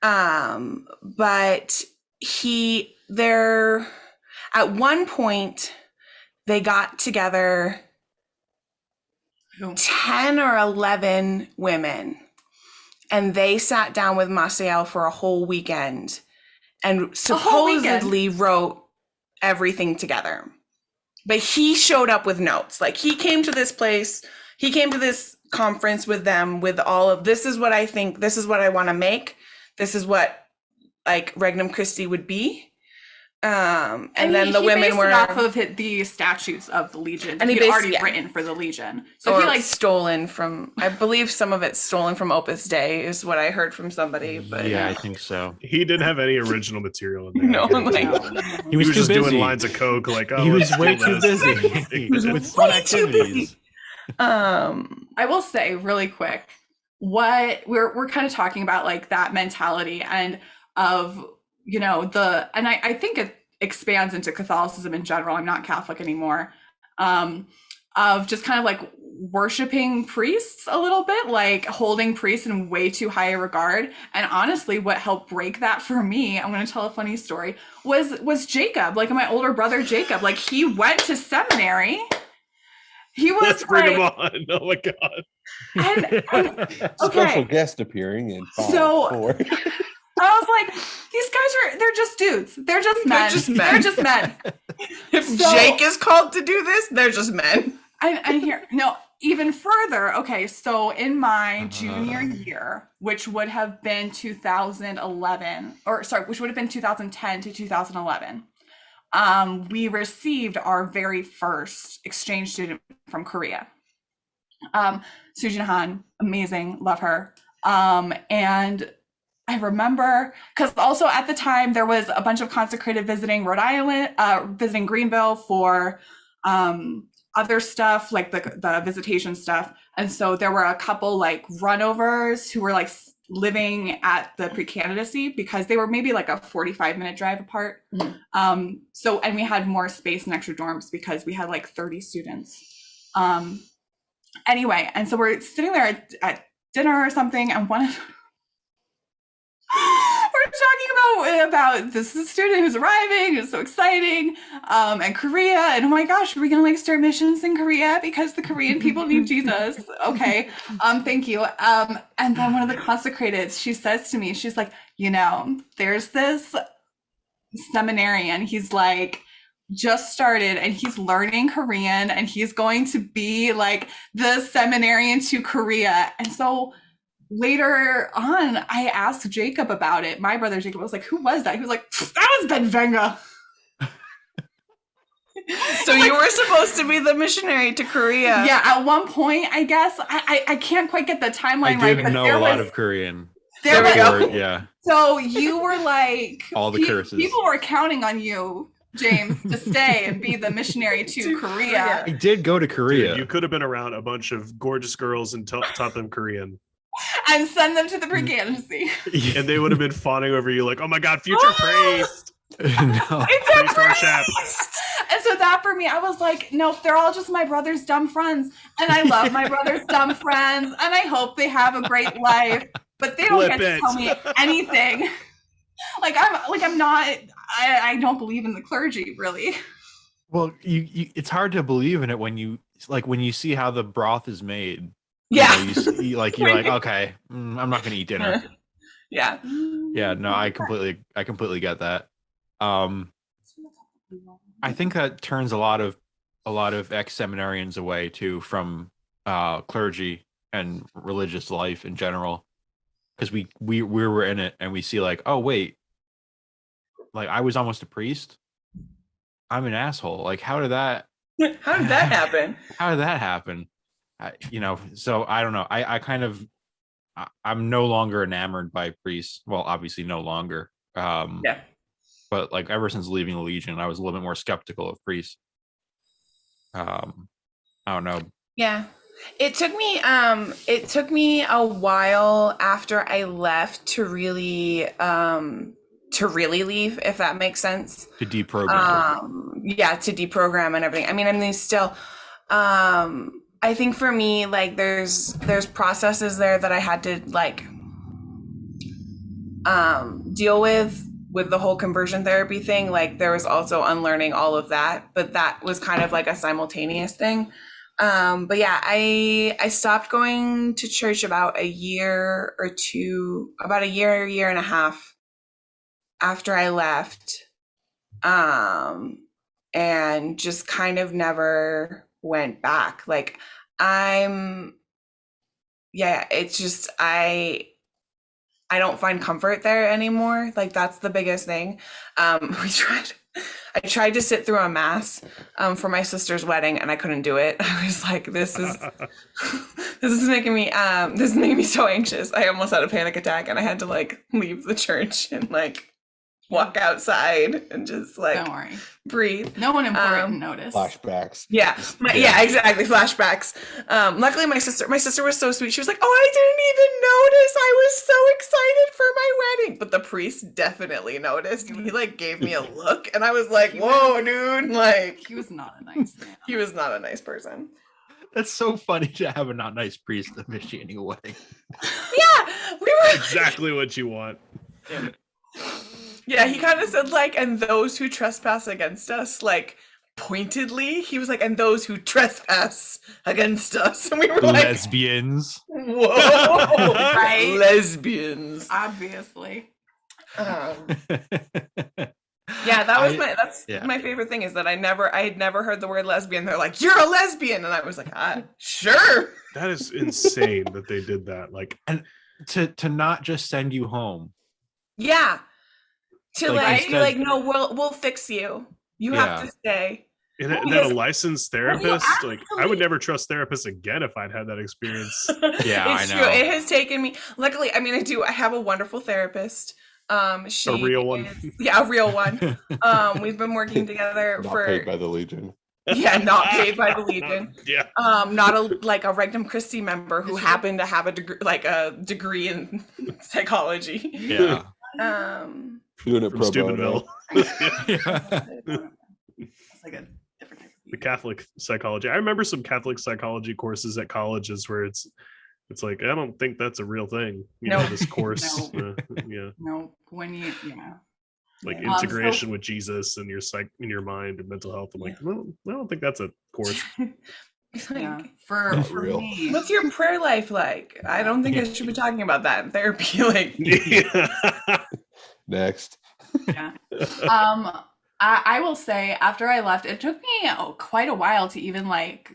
But at one point they got together 10 or 11 women, and they sat down with Maciel for a whole weekend and supposedly wrote everything together. But he showed up with notes. Like he came to this conference with them with all of, this is what I think, this is what I want to make, this is what like Regnum Christi would be. And then the women were off of the statutes of the Legion, and he'd already written for the Legion. So he like stolen from, I believe some of it's stolen from Opus Dei is what I heard from somebody. But yeah, I think so. He didn't have any original material in there. No, he was just busy. doing lines of coke. Like, oh, he was way too busy with fun activities. I will say really quick, what we're kind of talking about, like that mentality and of. And I think it expands into Catholicism in general. I'm not Catholic anymore. Of just kind of like worshiping priests a little bit, like holding priests in way too high a regard. And honestly, what helped break that for me, I'm going to tell a funny story, was Jacob, like my older brother Jacob. Like he went to seminary. He was Let's bring him on. Oh my God. And okay. Special guest appearing in 5, 4. I was like, these guys they're just dudes. They're just men. They're just men. If Jake is called to do this, they're just men. And here, no, even further. Okay, so in my junior year, which would have been 2011, which would have been 2010 to 2011, we received our very first exchange student from Korea. Sujin Han, amazing, love her. And I remember, because also at the time there was a bunch of consecrated visiting Rhode Island, visiting Greenville for other stuff, like the visitation stuff. And so there were a couple like runovers who were like living at the pre-candidacy because they were maybe like a 45-minute drive apart. Mm-hmm. And we had more space and extra dorms because we had like 30 students. Anyway, and so we're sitting there at dinner or something, and one of we're talking about this is a student who's arriving. It's so exciting. And Korea. And oh my gosh, are we going to like start missions in Korea because the Korean people need Jesus? Okay. Thank you. And then one of the consecrated, she says to me, she's like, there's this seminarian. He's like just started and he's learning Korean and he's going to be like the seminarian to Korea. And so later on, I asked Jacob about it. My brother Jacob was like, "Who was that?" He was like, "That was Ben Venga." So you were supposed to be the missionary to Korea. Yeah, at one point, I guess I can't quite get the timeline I right. did but know there a lot was- of Korean. There we go. go. Yeah. So you were like All the curses. People were counting on you, James, to stay and be the missionary to Korea. I did go to Korea. Dude, you could have been around a bunch of gorgeous girls and taught them Korean. And send them to the pregnancy. And they would have been fawning over you like, oh my God, future priest. No. It's a Priest worship. And so that for me, I was like, nope, they're all just my brother's dumb friends. And I love my brother's dumb friends. And I hope they have a great life. But they don't Flip get to it. tell me anything. I'm not, I don't believe in the clergy, really. Well, you it's hard to believe in it when you see how the broth is made. Yeah. You see, you're like, okay, I'm not gonna eat dinner. Yeah. Yeah, no, I completely get that. I think that turns a lot of ex-seminarians away too from clergy and religious life in general, because we were in it and we see like, oh wait, like I was almost a priest. I'm an asshole. Like how did that happen? How did that happen? So I don't know. I'm no longer enamored by priests. Well, obviously no longer. Yeah. But like ever since leaving the Legion, I was a little bit more skeptical of priests. I don't know. Yeah. It took me a while after I left to really leave, if that makes sense. To deprogram. To deprogram and everything. I mean, still I think for me, like there's processes there that I had to like deal with the whole conversion therapy thing. Like there was also unlearning all of that, but that was kind of like a simultaneous thing. But yeah, I stopped going to church about a year and a half after I left. And just kind of never went back. Like it's just, I don't find comfort there anymore. Like that's the biggest thing. I tried to sit through a mass for my sister's wedding and I couldn't do it. I was like, this is making me so anxious. I almost had a panic attack and I had to like leave the church and like walk outside and just like Don't worry. Breathe. No one important noticed. Flashbacks. Yeah, exactly. Flashbacks. Luckily, my sister was so sweet. She was like, "Oh, I didn't even notice. I was so excited for my wedding." But the priest definitely noticed, and he like gave me a look, and I was like, "Whoa, dude!" Like He was not a nice man. he was not a nice person. That's so funny to have a not nice priest officiating a wedding. Yeah, we were Exactly what you want. Yeah, he kind of said like, "And those who trespass against us," like pointedly. He was like, "And those who trespass against us," and we were like, Lesbians. "Whoa, Right? lesbians." Obviously. Yeah, that's my favorite thing is that I had never heard the word lesbian. They're like, "You're a lesbian," and I was like, sure. That is insane that they did that. Like, and to not just send you home. Yeah. To Like, be like, "No, we'll fix you. You have to stay." and then a licensed therapist. Like, I would never trust therapists again if I'd had that experience. Yeah, It's I know. true. It has taken me. Luckily, I mean, I have a wonderful therapist. She A real one. Yeah, a real one. We've been working together Not for paid by the Legion. Yeah, not paid by the Legion. Yeah. Not a Regnum Christi member who happened to have a degrey in psychology. Yeah. Doing it From pro Steubenville. bono. Yeah. It's like a different type of The Catholic psychology. I remember some Catholic psychology courses at colleges where it's like, I don't think that's a real thing. No. This course. Yeah. No, Like Yeah. integration with Jesus and in your mind and mental health. I'm like, well, I don't think that's a course. yeah. For real. me, What's your prayer life like? I don't think I should be talking about that in therapy. Like, Yeah. Next. yeah. I will say after I left, it took me quite a while to even like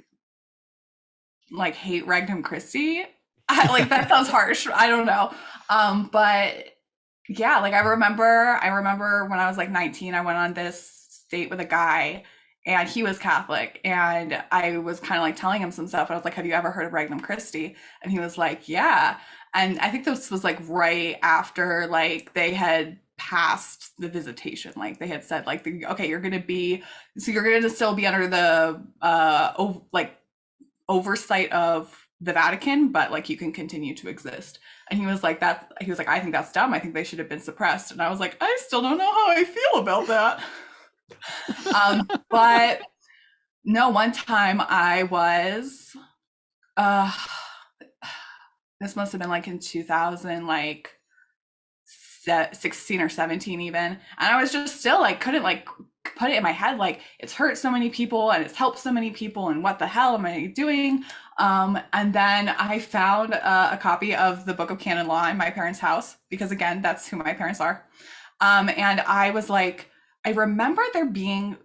hate Regnum Christi. Like that sounds harsh. I don't know. But yeah, like I remember when I was like 19, I went on this date with a guy and he was Catholic and I was kind of like telling him some stuff. I was like, have you ever heard of Regnum Christi? And he was like, yeah. And I think this was like right after like they had passed the visitation. Like they had said like, okay, you're going to still be under the like oversight of the Vatican, but like you can continue to exist. And he was like, I think that's dumb. I think they should have been suppressed. And I was like, I still don't know how I feel about that. But no, one time I was this must have been like in 2000, like 16 or 17 even. And I was just still like couldn't like put it in my head like it's hurt so many people and it's helped so many people and what the hell am I doing? And then I found a copy of the Book of Canon Law in my parents' house because again, that's who my parents are. And I was like, I remember there being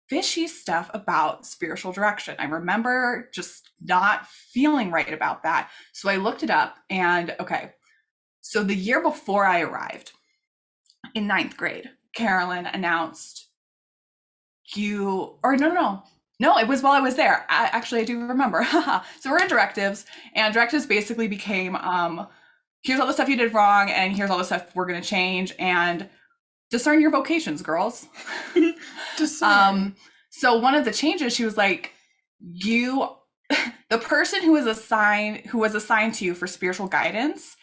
fishy stuff about spiritual direction. I remember just not feeling right about that. So I looked it up and okay. So the year before I arrived in 9th grade, Carolyn announced no, it was while I was there. Actually, I do remember. So we're in directives and directives basically became, here's all the stuff you did wrong and here's all the stuff we're going to change and discern your vocations, girls. So one of the changes, she was like, the person who was assigned to you for spiritual guidance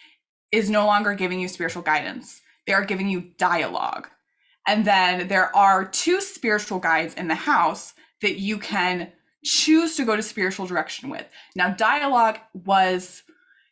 is no longer giving you spiritual guidance. They are giving you dialogue. And then there are 2 spiritual guides in the house that you can choose to go to spiritual direction with. Now, dialogue was,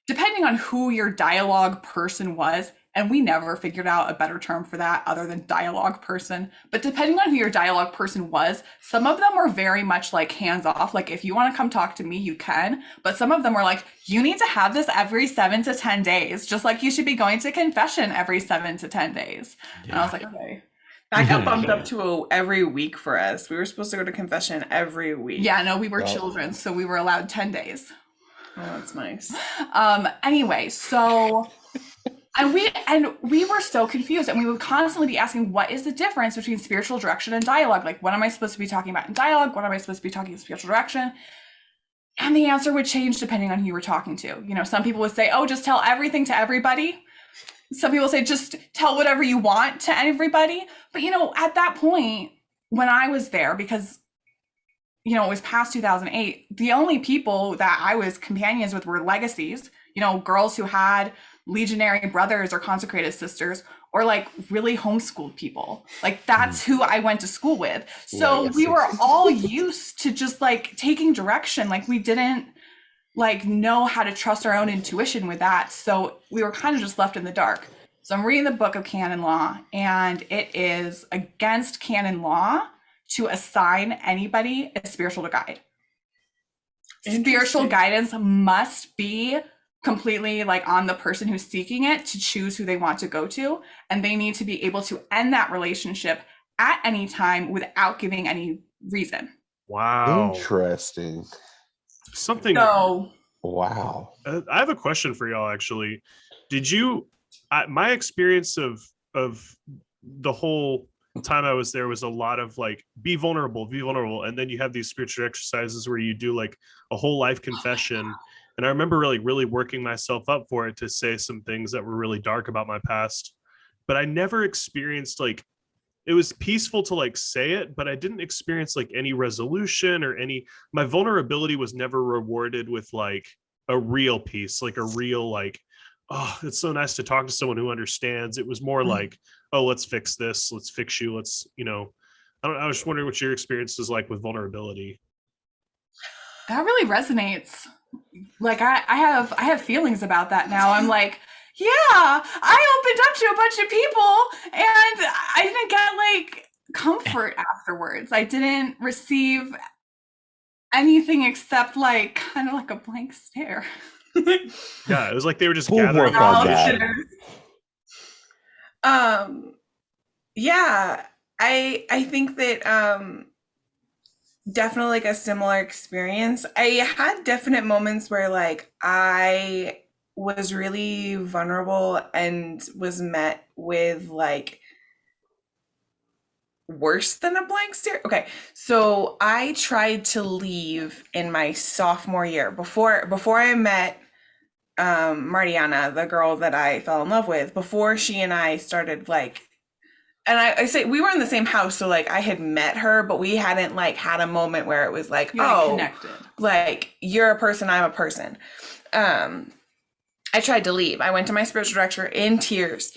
depending on who your dialogue person was, and we never figured out a better term for that other than dialogue person. But depending on who your dialogue person was, some of them were very much like hands off. Like, if you want to come talk to me, you can. But some of them were like, you need to have this every 7 to 10 days, just like you should be going to confession every 7 to 10 days. Yeah. And I was like, okay. That got bumped up to every week for us. We were supposed to go to confession every week. Yeah, no, we were children, so we were allowed 10 days. Oh, that's nice. Anyway, so... And we were so confused and we would constantly be asking, what is the difference between spiritual direction and dialogue? Like, what am I supposed to be talking about in dialogue? What am I supposed to be talking in spiritual direction? And the answer would change depending on who you were talking to. You know, some people would say, oh, just tell everything to everybody. Some people say, just tell whatever you want to everybody. But, you know, at that point, when I was there, because, you know, it was past 2008, the only people that I was companions with were legacies, you know, girls who had legionary brothers or consecrated sisters, or like really homeschooled people. Like that's who I went to school with. So we were all used to just like taking direction. Like we didn't like know how to trust our own intuition with that. So we were kind of just left in the dark. So I'm reading the Book of Canon Law, and it is against canon law to assign anybody a spiritual guide. Spiritual guidance must be completely like on the person who's seeking it to choose who they want to go to, and they need to be able to end that relationship at any time without giving any reason. Wow. Interesting. Something. So, wow. I have a question for y'all. Actually, did you? My experience of the whole time I was there was a lot of like be vulnerable, and then you have these spiritual exercises where you do like a whole life confession. And I remember really working myself up for it to say some things that were really dark about my past. But I never experienced like, it was peaceful to like say it, but I didn't experience like any resolution or my vulnerability was never rewarded with like a real peace, like a real like, oh, it's so nice to talk to someone who understands. It was more like, oh, let's fix this. Let's fix you. Let's, you know, I was just wondering what your experience is like with vulnerability. That really resonates. Like I have feelings about that now. I'm like, yeah, I opened up to a bunch of people and I didn't get like comfort afterwards. I didn't receive anything except like kind of like a blank stare. Yeah, it was like they were just gathering. Yeah, I think that definitely like a similar experience. I had definite moments where like I was really vulnerable and was met with like worse than a blank stare. Okay, so I tried to leave in my sophomore year before I met Martiana, the girl that I fell in love with, before she and I started like, and I say we were in the same house, so like I had met her, but we hadn't like had a moment where it was like, You hadn't oh, connected. like you're a person, I'm a person. I tried to leave. I went to my spiritual director in tears.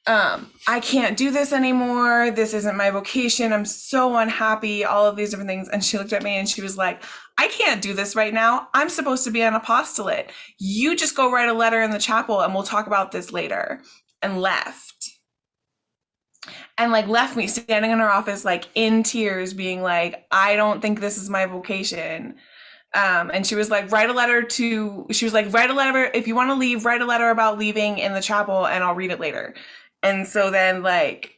I can't do this anymore. This isn't my vocation. I'm so unhappy, all of these different things. And she looked at me and she was like, I can't do this right now. I'm supposed to be an apostolate. You just go write a letter in the chapel and we'll talk about this later. And left. And like left me standing in her office, like in tears, being like, I don't think this is my vocation. And she was like, write a letter, if you want to leave, write a letter about leaving in the chapel and I'll read it later. And so then like,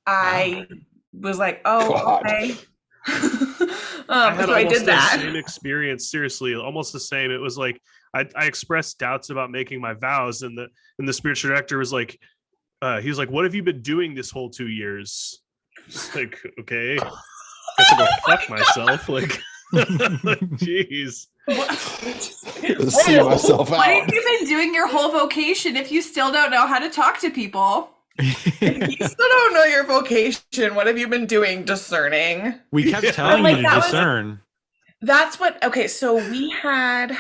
I was like, oh, God. okay. I had So I almost did the that. same experience. Seriously, almost the same. It was like I expressed doubts about making my vows, and the spiritual director was like, he was like, "What have you been doing this whole 2 years?" Just like, okay, I have to go fuck myself. Like, jeez. See myself What out. have you been doing your whole vocation if you still don't know how to talk to people? If you still don't know your vocation, what have you been doing? Discerning. We kept Yeah. telling Like, you that to was- discern. That's what. Okay, so we had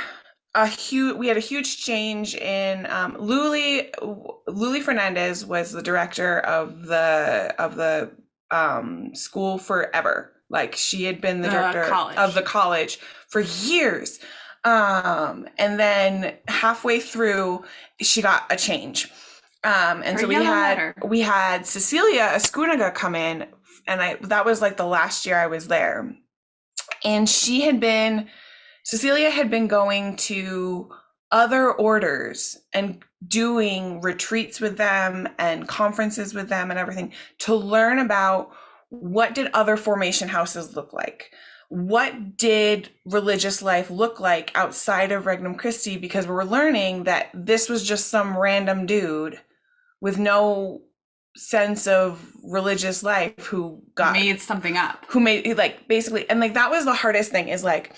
a huge change in Luli Fernandez was the director of the school forever. Like she had been the The director college. of the college for years. And then halfway through, she got a change. And Her so yellow letter. we had Cecilia Escúnaga come in, and that was like the last year I was there. And Cecilia had been going to other orders and doing retreats with them and conferences with them and everything to learn about what did other formation houses look like? What did religious life look like outside of Regnum Christi? Because we're learning that this was just some random dude with no sense of religious life who Made something up. like basically, and like that was the hardest thing is like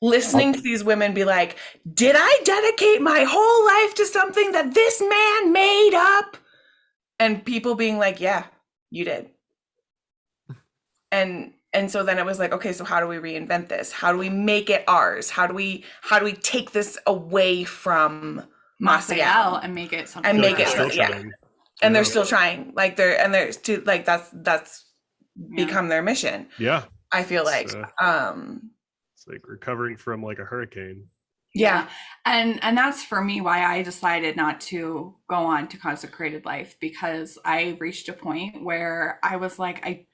listening to these women be like, did I dedicate my whole life to something that this man made up? And people being like, yeah, you did. And so then it was like, okay, so how do we reinvent this? How do we make it ours? How do we take this away from Maciel and make it something. And I feel make like it they're so- still yeah. trying. And they're Yeah. still trying. Like there's too like that's become their mission. Yeah, I feel like It's, it's like recovering from like a hurricane. yeah. And that's for me why I decided not to go on to consecrated life, because I reached a point where I was like,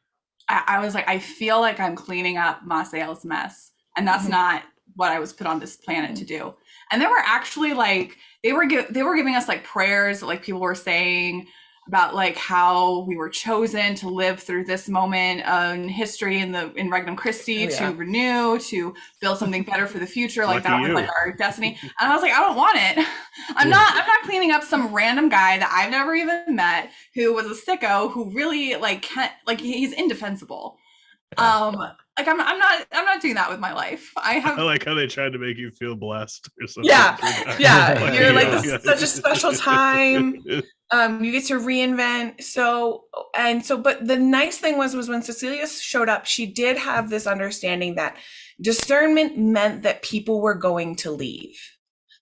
I was like, I feel like I'm cleaning up Maciel's mess, and that's Mhm. not what I was put on this planet to do. And there were actually like they were giving us like prayers that like people were saying about like how we were chosen to live through this moment in history in Regnum Christi, Oh, yeah. to renew, to build something better for the future. Like Lucky that was you. like our destiny. And I was like, I don't want it. I'm not cleaning up some random guy that I've never even met who was a sicko who really like can't, like he's indefensible. Like I'm not doing that with my life. I I have like how they tried to make you feel blessed or something. Yeah, yeah. Lucky You're like, you. this is such a special time. You get to reinvent. But the nice thing was when Cecilia showed up, she did have this understanding that discernment meant that people were going to leave.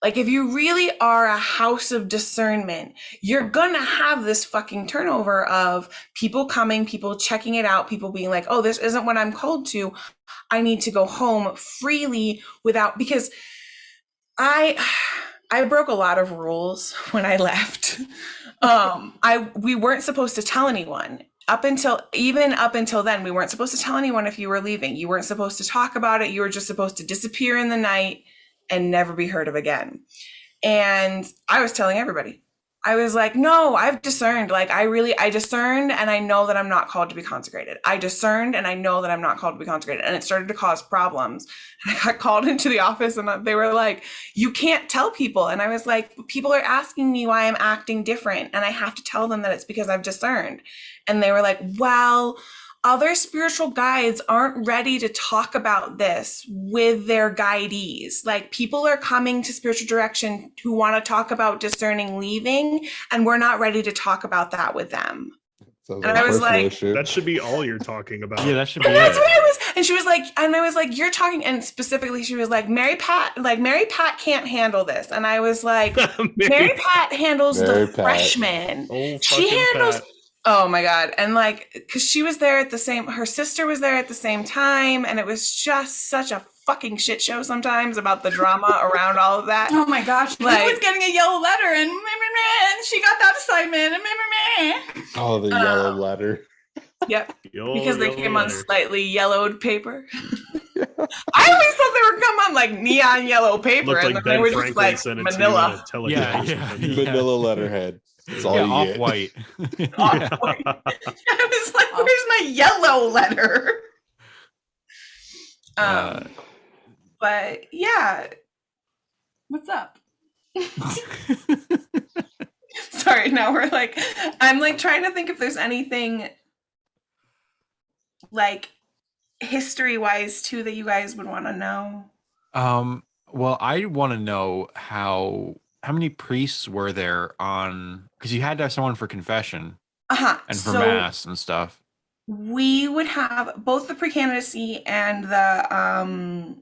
Like if you really are a house of discernment, you're gonna have this fucking turnover of people coming, people checking it out, people being like, oh, this isn't what I'm called to. I need to go home freely because I broke a lot of rules when I left. We weren't supposed to tell anyone. Up until then, we weren't supposed to tell anyone if you were leaving. You weren't supposed to talk about it. You were just supposed to disappear in the night and never be heard of again. And I was telling everybody. I was like, no, I've discerned. Like, I discerned and I know that I'm not called to be consecrated. I discerned and I know that I'm not called to be consecrated. And it started to cause problems. And I got called into the office and they were like, you can't tell people. And I was like, people are asking me why I'm acting different. And I have to tell them that it's because I've discerned. And they were like, well, other spiritual guides aren't ready to talk about this with their guidees. Like, people are coming to spiritual direction who want to talk about discerning leaving, and we're not ready to talk about that with them. Sounds And like I a was personal like- issue. That should be all you're talking about. Yeah, that should be And that's it. what I was, and she was like, and I was like, you're talking, and specifically she was like, Mary Pat can't handle this. And I was like, Mary Pat handles Mary the Pat. freshmen. Old She fucking handles, Pat. oh my God. And like, cause she was there at the same, her sister was there at the same time. And it was just such a fucking shit show sometimes about the drama around all of that. Oh my gosh. Like- He was getting a yellow letter and she got that assignment and Oh, the yellow letter. Yep. Yo, Because they yo, came on letter. slightly yellowed paper. I always thought they would come on like neon yellow paper, Looked and like then they Ben were just Franklin like sent it to you manila. on a telegram Yeah, or yeah. something. Vanilla letterhead. That's all Yeah, you off get. white. Off-white. I was like, "Where's my yellow letter?" But yeah, what's up? sorry. Now we're like, I'm like trying to think if there's anything like history-wise too that you guys would want to know. Well, I want to know how many priests were there on, because you had to have someone for confession and for mass and stuff. We would have both the pre-candidacy and the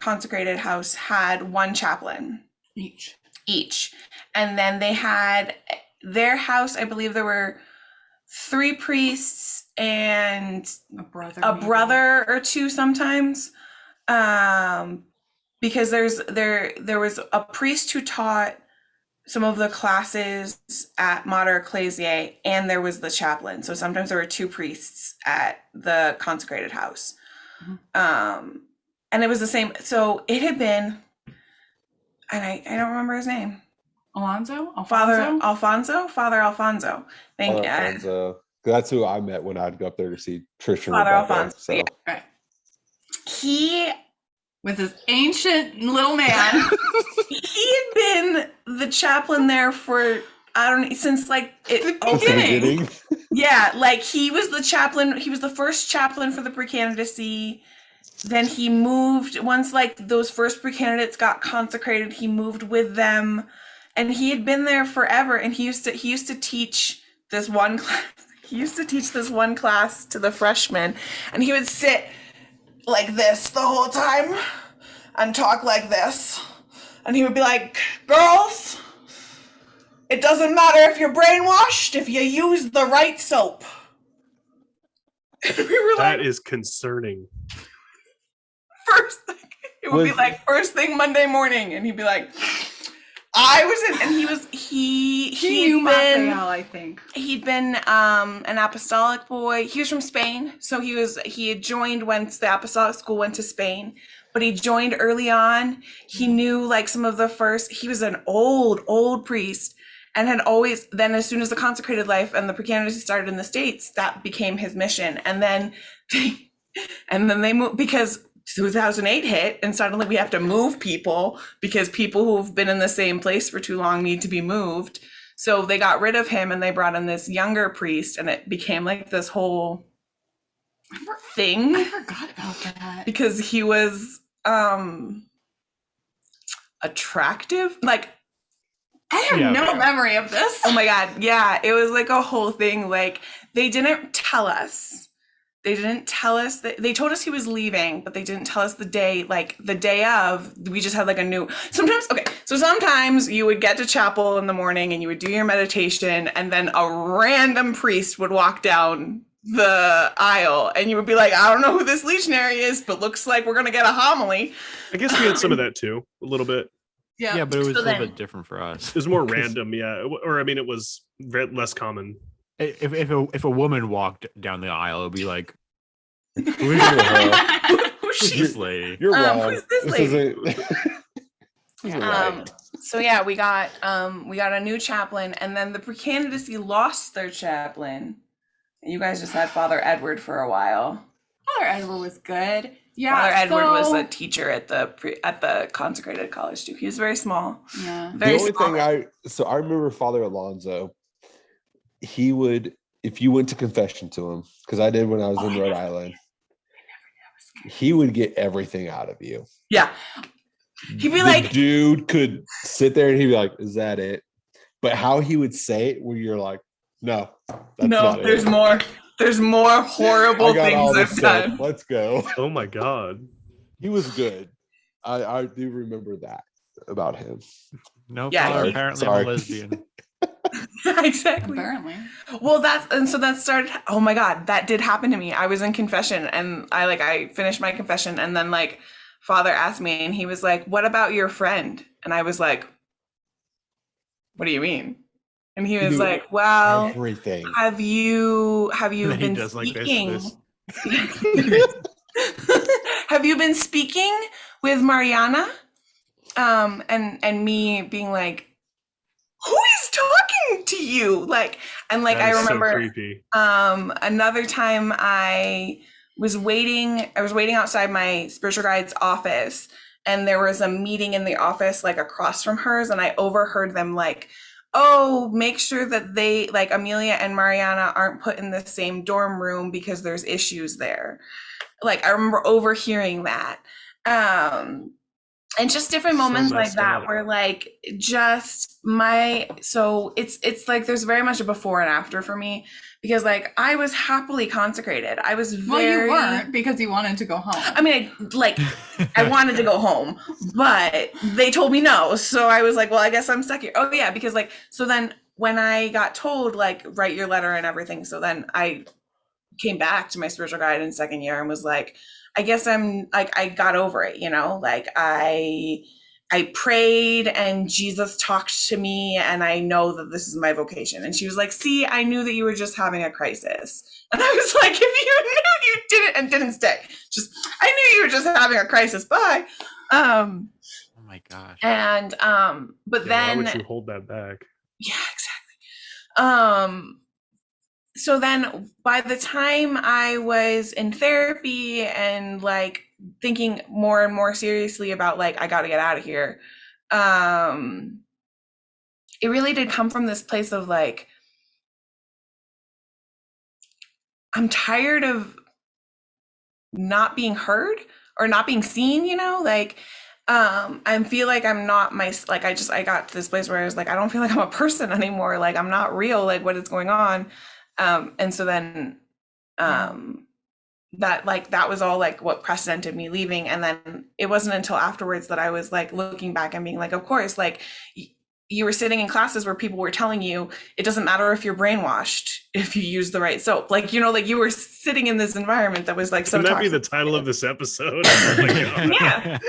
consecrated house had one chaplain each. And then they had their house, I believe there were 3 priests and A brother. a maybe. brother or 2 sometimes. Because there was a priest who taught some of the classes at Mater Ecclesiae, and there was the chaplain. So sometimes there were 2 priests at the consecrated house. Mhm. And it was the same. So it had been, and I don't remember his name. Alfonso? Father Alfonso. Thank Father you. Alfonso. That's who I met when I'd go up there to see Trish and Father Rebecca. Alfonso, So. yeah. Right. He With his ancient little man. he had been the chaplain there for since like it The That's the opened. beginning. Yeah, like he was the chaplain. He was the first chaplain for the pre-candidacy. Then he moved once like those first pre-candidates got consecrated. He moved with them, and he had been there forever. And he used to teach this one class. He used to teach this one class to the freshmen, and he would sit like this the whole time and talk like this. And he would be like, "Girls, it doesn't matter if you're brainwashed if you use the right soap." And we were That like, is concerning. first thing, it would be Was- like first thing Monday morning, and he'd be like, I was in, and He he'd knew been, Raphael, I think. he'd been an apostolic boy. He was from Spain, so he had joined once the apostolic school went to Spain, but he joined early on. He knew like some of the first. He was an old priest, and had always then as soon as the consecrated life and the pre-candidacy started in the States, that became his mission. And then they moved because 2008 hit, and suddenly we have to move people because people who've been in the same place for too long need to be moved. So they got rid of him and they brought in this younger priest, and it became like this whole thing I forgot about that. because he was attractive. Like, I have Yeah. no memory of this. oh my God, yeah, it was like a whole thing. Like, they didn't tell us. They told us he was leaving, but they didn't tell us the day, like the day of. We just had like sometimes you would get to chapel in the morning and you would do your meditation, and then a random priest would walk down the aisle and you would be like, I don't know who this legionary is, but looks like we're going to get a homily. I guess we had some of that too, a little bit. Yeah, but it was So a little then- bit different for us. It was more random, yeah. Or I mean, it was less common. If a woman walked down the aisle, it would be like, Who's her? Who's who's she? this lady? You're wrong. Who's this lady? isn't- This isn't right. So yeah, we got a new chaplain, and then the pre-candidacy lost their chaplain. You guys just had Father Edward for a while. Father Edward was good. Yeah, Father Edward was a teacher at the consecrated college too. He was very small. Yeah. Very the only small. thing I remember Father Alonso, he would, if you went to confession to him, because I did when I was in Rhode Island, he would get everything out of you. Yeah. He'd be The like, dude could sit there and he'd be like, "Is that it?" But how he would say it, where you're like, "No, that's no, not there's it. more. There's more horrible I got all things this I've stuff. done. Let's go." Oh my god. He was good. I do remember that about him. No, Yeah, father, he- apparently sorry. I'm a lesbian. Exactly. Apparently. Well, that started. Oh my God, that did happen to me. I was in confession, and I finished my confession, and then like Father asked me, and he was like, "What about your friend?" And I was like, "What do you mean?" And he was knew like, "Well, Everything. have you And then he been does like speaking? this. Have you been speaking with Mariana?" And me being like, "Who is talking to you?" Like, and like That I is remember so creepy. another time I was waiting outside my spiritual guide's office, and there was a meeting in the office like across from hers, and I overheard them like, "Oh, make sure that they, like, Amelia and Mariana aren't put in the same dorm room because there's issues there." Like, I remember overhearing that. And just different So moments like messed that up. where like just so it's like there's very much a before and after for me, because like I was happily consecrated. I was Well, very, you weren't, because you wanted to go home. I mean, I wanted to go home, but they told me no. So I was like, well, I guess I'm stuck here. Oh yeah, because like, so then when I got told like write your letter and everything, so then I came back to my spiritual guide in second year and was like, I guess I'm like, I got over it, you know, like I prayed and Jesus talked to me and I know that this is my vocation. And she was like, "See, I knew that you were just having a crisis." And I was like, "If you knew, you didn't," and didn't stay. Just, "I knew you were just having a crisis. Bye." Oh my gosh. And but Yeah, then why would you hold that back? yeah, exactly. So then by the time I was in therapy and like thinking more and more seriously about like, I got to get out of here, it really did come from this place of like, I'm tired of not being heard or not being seen, you know, like, I feel like I'm not like, I got to this place where I was like, I don't feel like I'm a person anymore. Like, I'm not real. Like, what is going on? And so then, that was all like what precedented me leaving. And then it wasn't until afterwards that I was like looking back and being like, of course, like you were sitting in classes where people were telling you it doesn't matter if you're brainwashed if you use the right soap. Like, you know, like you were sitting in this environment that was like so Can that toxic. be the title of this episode? Oh my God.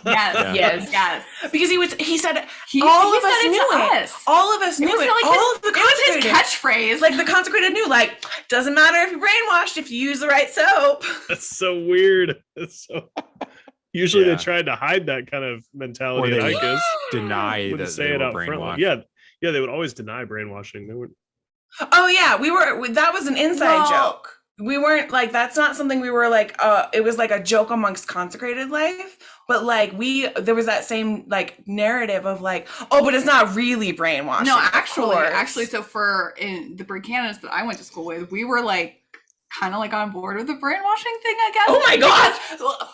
Yeah. Yes. Because he said He all of said us it knew to it. us. All of us knew it. Like All of the it was his consecrated. catchphrase. Like the consecrated knew, like, doesn't matter if you're brainwashed if you use the right soap. That's so weird. That's so. Usually Yeah. they tried to hide that kind of Or mentality. they I would guess deny wouldn't that say they it were out front. brainwashed. Yeah, they would always deny brainwashing. They would. Oh yeah, that was an inside No. joke. We weren't like, that's not something we were like, it was like a joke amongst consecrated life, but like there was that same like narrative of like, oh, but it's not really brainwashing. No, Of course. actually, so in the Buchanans that I went to school with, we were like kind of like on board with the brainwashing thing, I guess. Oh my God. Because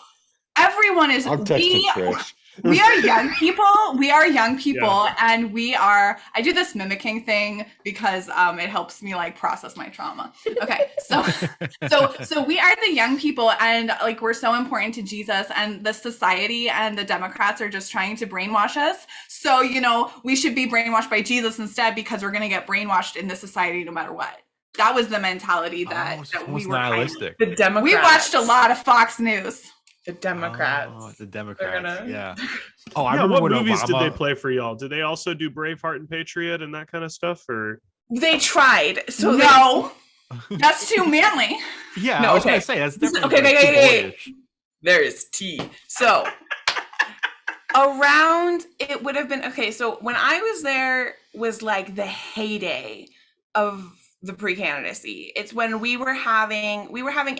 everyone is. I'm texting Trish. We are young people. And we are. I do this mimicking thing because it helps me like process my trauma. Okay, so we are the young people, and like we're so important to Jesus, and the society and the Democrats are just trying to brainwash us. So you know we should be brainwashed by Jesus instead, because we're gonna get brainwashed in this society no matter what. That was the mentality that it's that we almost were. nihilistic. The Democrats. We watched a lot of Fox News. The Democrats. Oh, the Democrats. gonna- Yeah. Oh, I Yeah, remember what when movies Obama, did they play for y'all? Did they also do Braveheart and Patriot and that kind of stuff? Or They tried. So No, that's too manly. Yeah, No, I was okay. gonna say that's different. Okay. There is tea. So around it would have been okay. So when I was there was like the heyday of the pre-candidacy. It's when we were having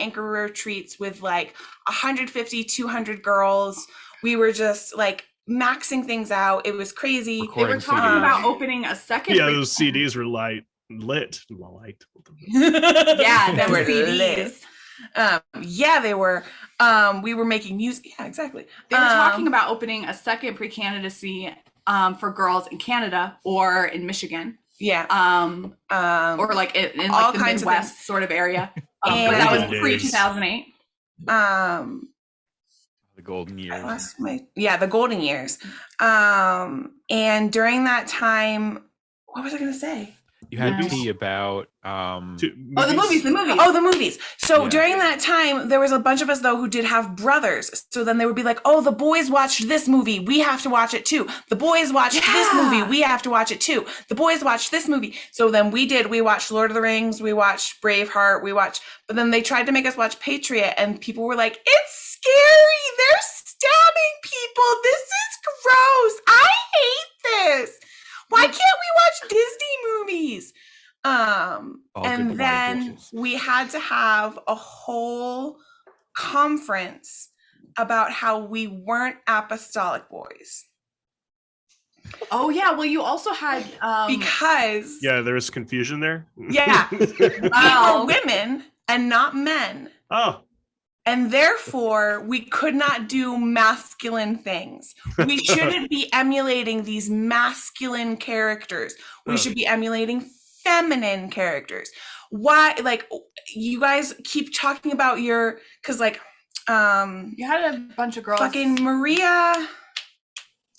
anchor retreats with like 150, 200 girls. We were just like maxing things out. It was crazy. They were Recording talking CDs. about opening a second. Yeah, those CDs were lit. Yeah, They them were CDs. Yeah, they were. We were making music. Yeah, exactly. They were talking about opening a second pre-candidacy for girls in Canada or in Michigan. Yeah. Or like in all like the kinds of Midwest sort of area. But And- that was Golden pre days. 2008. The golden I years. lost the golden years. And during that time, what was I gonna say? You had Nice. tea about Oh, the movies. Oh, the movies. So Yeah. during that time, there was a bunch of us though who did have brothers. So then they would be like, "Oh, the boys watched this movie. We have to watch it too. The boys watched this Yeah. movie. We have to watch it too. The boys watched this movie." So then we watched Lord of the Rings. We watched Braveheart. But then they tried to make us watch Patriot, and people were like, "It's scary. They're stabbing people. This is gross. I hate this. Why can't we watch Disney movies?" All good And white then bitches. we had to have a whole conference about how we weren't apostolic boys Oh yeah. Well, you also had because Yeah, there was confusion there. yeah, we Oh. were women and not men. Oh, And therefore, we could not do masculine things. We shouldn't be emulating these masculine characters. We Oh. should be emulating feminine characters. Why? Like, you guys keep talking about because like, you had a bunch of girls. fucking Maria.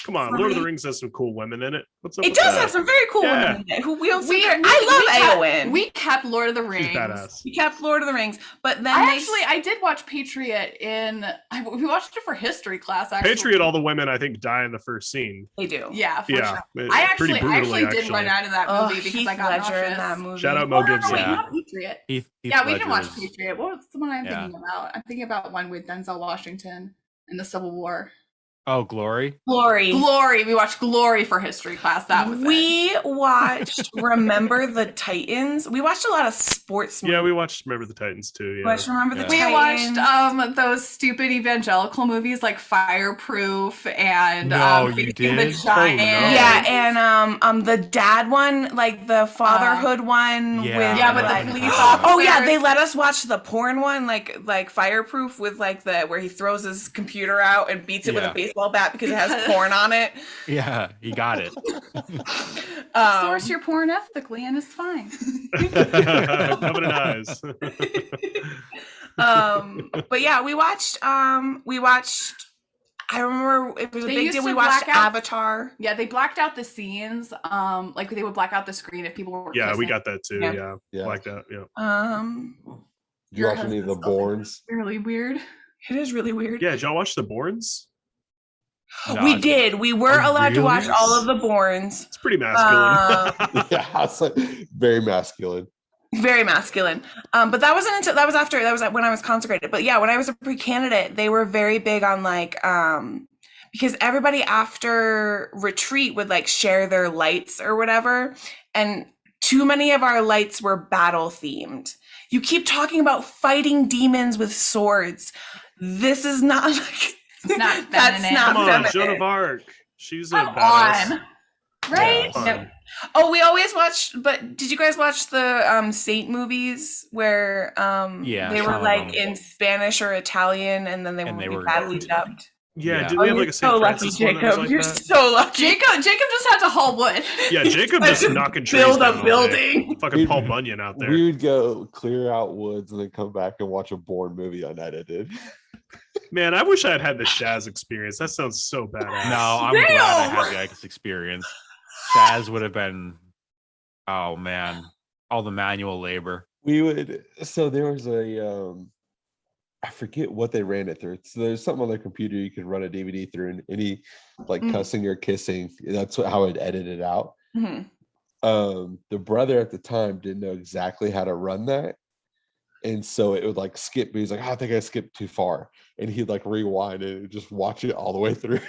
come on. Lord of the Rings has some cool women in it. What's up It with does that? have some very cool Yeah. women in it who we don't We- see. I we love kept- Eowyn. We kept Lord of the Rings. She's badass. We kept Lord of the Rings, but then I did watch Patriot we watched it for history class actually. Patriot, all the women I think die in the first scene. they do. Yeah, for Yeah, sure. it- I pretty actually brutally, did run out of that Oh, movie because Heath I got Ledger nauseous. in that movie. Shout out Oh, Mo no, Gibson. wait, Yeah. not Patriot. Heath Yeah, we didn't watch Ledger's- Patriot. What's the one I'm Yeah. thinking about? I'm thinking about one with Denzel Washington in the Civil War. Oh, Glory. Glory. Glory. We watched Glory for history class. That was it. We watched Remember the Titans. We watched a lot of sports movies. Yeah, we watched Remember the Titans too. We Yeah. watched Remember the Yeah. We Titans. watched those stupid evangelical movies like Fireproof and No, you Facing the did? Giant. Oh, no. Yeah, and the dad one, like the fatherhood one Yeah. with Yeah, with like, the police Oh, oh yeah, officers. they let us watch the porn one, like Fireproof with like where he throws his computer out and beats it with Yeah. a baseball bat because it has porn on it. Yeah, he got it. Source your porn ethically and it's fine. Covenant eyes. But yeah, we watched I remember it was a They big used deal. to We watched black out- Avatar. Yeah, they blacked out the scenes. Like they would black out the screen if people were Yeah, we kissing. got that too. Yeah. Yeah, Yeah. like that. Yeah, Did you watch any of the Bournes? Really weird. It is really weird. yeah. Did y'all watch the Bournes? We did. We were Oh, allowed to watch really? all of the Bournes. It's pretty masculine. Yeah, it's like very masculine. Very masculine. But that wasn't until that was when I was consecrated. But yeah, when I was a pre-candidate, they were very big on like because everybody after retreat would like share their lights or whatever, and too many of our lights were battle themed. You keep talking about fighting demons with swords. This is not like It's not that's feminine. not Come on, feminine. Joan of Arc. She's a Come badass. on. Right? Fun. Yep. Oh, we always watched, but did you guys watch the Saint movies where Yeah, they some were of like them. in Spanish or Italian and then they And would they be were- badly dubbed? Yeah, Yeah. did we have like you're a St. so lucky, Francis one that was Jacob. like You're that? so lucky. Jacob just had to haul wood. Yeah, Jacob Had just to knocking trees build down a all day. building. Fucking We- Paul Bunyan out there. We would go clear out woods and then come back and watch a Bourne movie unedited. Man, I wish I had had the Shaz experience. That sounds so badass. No, I'm glad I had the Icus experience. Shaz would have been, oh man, all the manual labor. We would. So there was a. I forget what they ran it through. So there's something on their computer you could run a DVD through, and any like Mm. cussing or kissing. That's how I'd edit it out. Mhm. The brother at the time didn't know exactly how to run that, and so it would like skip. But he's like, "Oh, I think I skipped too far," and he'd like rewind it and just watch it all the way through.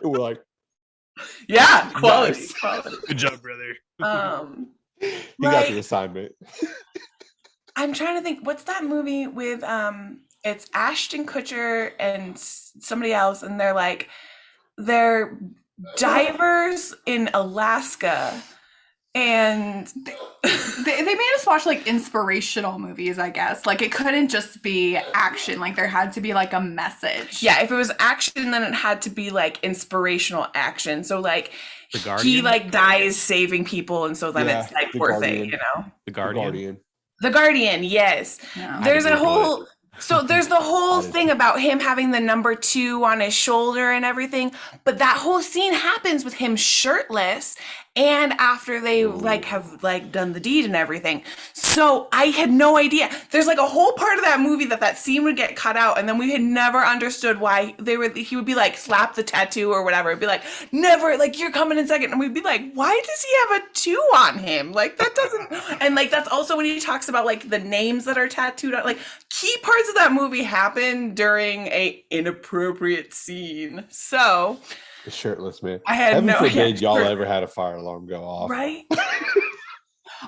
We're like, Yeah, quality, Nice. quality. Good job, brother. he got Like, the assignment. I'm trying to think, what's that movie with it's Ashton Kutcher and somebody else, and they're divers in Alaska, and They made us watch like inspirational movies, I guess. Like it couldn't just be action. Like there had to be like a message. yeah, if it was action, then it had to be like inspirational action. So like The he Guardian. like dies saving people, and so then Yeah, it's like The worth Guardian. it, you know. The The Guardian. Guardian. The Guardian, yes. Yeah. I There's a didn't Google whole so there's the whole I didn't. thing about him having the number 2 on his shoulder and everything, but that whole scene happens with him shirtless and after they like have like done the deed and everything. So I had no idea. There's like a whole part of that movie that scene would get cut out, and then we had never understood why he would be like slap the tattoo or whatever. It'd be like, never, like you're coming in second, and we'd be like, why does he have a 2 on him? Like that doesn't. And like that's also when he talks about like the names that are tattooed on, like key parts of that movie happen during a inappropriate scene. So The shirtless man. I had Heaven no forbid idea. y'all ever had a fire alarm go off. Right?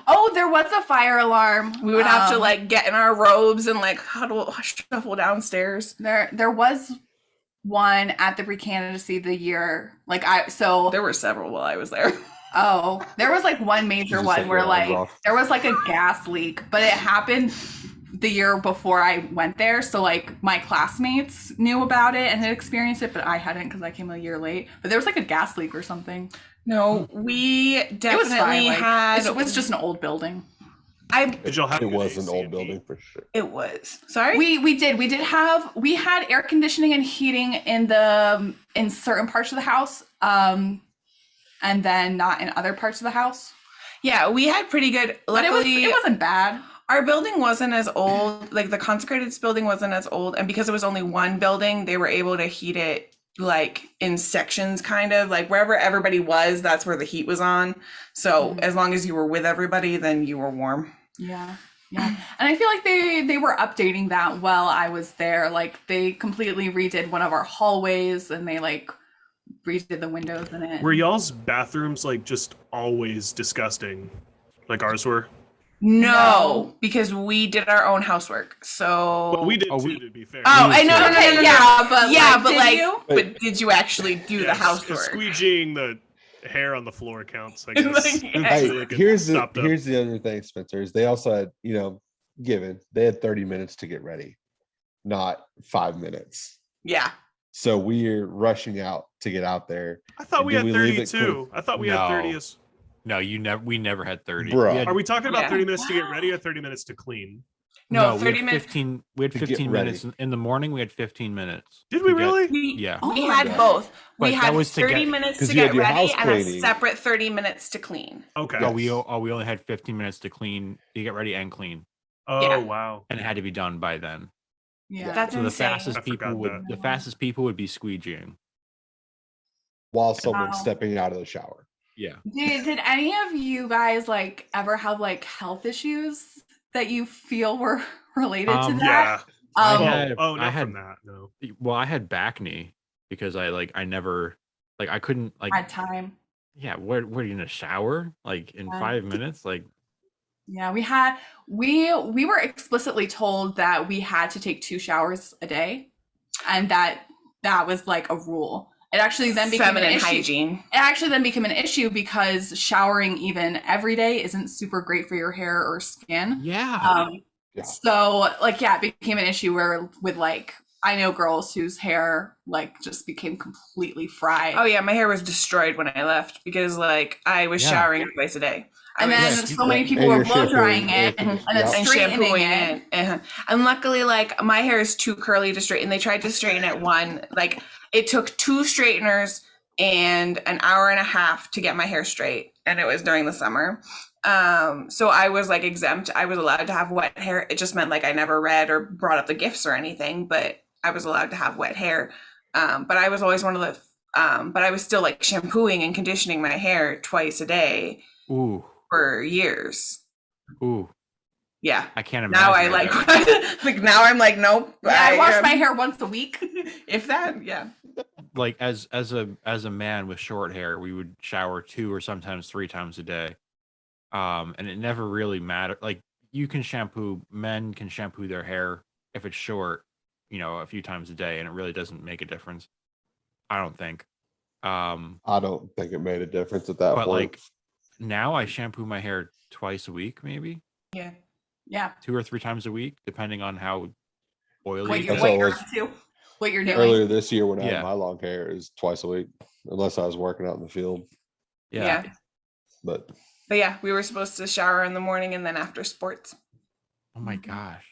Oh, there was a fire alarm. We would have to like get in our robes and like shuffle downstairs. There was one at the pre-candidacy the year. Like There were several while I was there. Oh, there was like one major Jesus, one take where your arms like off. there was like a gas leak, but it happened the year before I went there. So like my classmates knew about it and had experienced it, but I hadn't because I came a year late. But there was like a gas leak or something. No, we It was definitely fine. Like, had. it was just an old building. Did y'all have It good was an AC old and building heat? for sure. It was. Sorry? We had air conditioning and heating in certain parts of the house, and then not in other parts of the house. Yeah, we had pretty good. But Luckily, it wasn't bad. our building wasn't as old. Like the consecrated building wasn't as old, and because it was only one building, they were able to heat it like in sections, kind of like wherever everybody was. That's where the heat was on. So as long as you were with everybody, then you were warm. Yeah. Yeah. And I feel like they were updating that while I was there. Like they completely redid one of our hallways and they like redid the windows in it. Were y'all's bathrooms like just always disgusting, like ours were? No, because we did our own housework. So Well, we did Oh, too, we- to be fair. Oh, I know, Okay, no. yeah, but Yeah, like, but did like, you? but did you actually do the housework? Squeegeeing the hair on the floor counts, I Like, guess. hey, Hey, Like it here's stopped up. the other thing, Spencer, is they also had, they had 30 minutes to get ready, not 5 minutes. Yeah. So we're rushing out to get out there. I thought we Did had we leave it 32. I thought we had No. 30 as. No, we never had 30. Bruh. We had, Are we talking about Yeah. 30 minutes to get ready or 30 minutes to clean? No, we 30 had minutes. 15. We had to get 15 minutes ready. in the morning. We had 15 minutes. Did we to get- really? Yeah. Oh We my had God. both. But We that had was to 30 get- minutes 'cause to you had get your ready house and a cleaning. separate 30 minutes to clean. Okay. Yes. We only had 15 minutes to clean, to get ready and clean, Oh, Yeah. wow. and it had to be done by then. Yeah. That's So the insane. fastest I people forgot would that. the fastest people would be squeegeeing. While someone's Wow. stepping out of the shower. Yeah. Did any of you guys like ever have like health issues that you feel were related to that? Yeah. I Um, had- Oh, I not had- from that. No. Well, I had back knee because I never I couldn't had time. yeah, what are you in a shower like in Yeah. 5 minutes? Like Yeah, we were explicitly told that we had to take 2 showers a day, and that was like a rule. It actually then became an Feminine issue. hygiene. It actually then became an issue because showering even every day isn't super great for your hair or skin. yeah. Yeah. So like it became an issue where with like I know girls whose hair like just became completely fried. Oh yeah, my hair was destroyed when I left because like I was Yeah. showering twice a day. I And was- then Yes, so many and people were you're blow drying shampooing it and- and then Yep. and straightening shampooing it. it. And luckily, like my hair is too curly to straighten. They tried to straighten it one. Like it took 2 straighteners and an hour and a half to get my hair straight, and it was during the summer. So I was like exempt. I was allowed to have wet hair. It just meant like I never read or brought up the gifts or anything, but I was allowed to have wet hair. But I was always one of the. But I was still like shampooing and conditioning my hair twice a day Ooh. for years. Ooh. Yeah. I can't imagine. Now I like like now I'm like nope. Yeah, I wash my hair once a week. if that, yeah. like as a man with short hair, we would shower 2 or sometimes 3 times a day. And it never really mattered. Like men can shampoo their hair if it's short, a few times a day, and it really doesn't make a difference. I don't think. I don't think it made a difference at that But point. like now I shampoo my hair twice a week, maybe Yeah. Yeah. 2 or 3 times a week, depending on how oily What it you're, gets. what all you're was- up to, what you're doing. Earlier this year when I Yeah. had my long hair, it was twice a week, unless I was working out in the field. Yeah. But But yeah, we were supposed to shower in the morning and then after sports. Oh my gosh.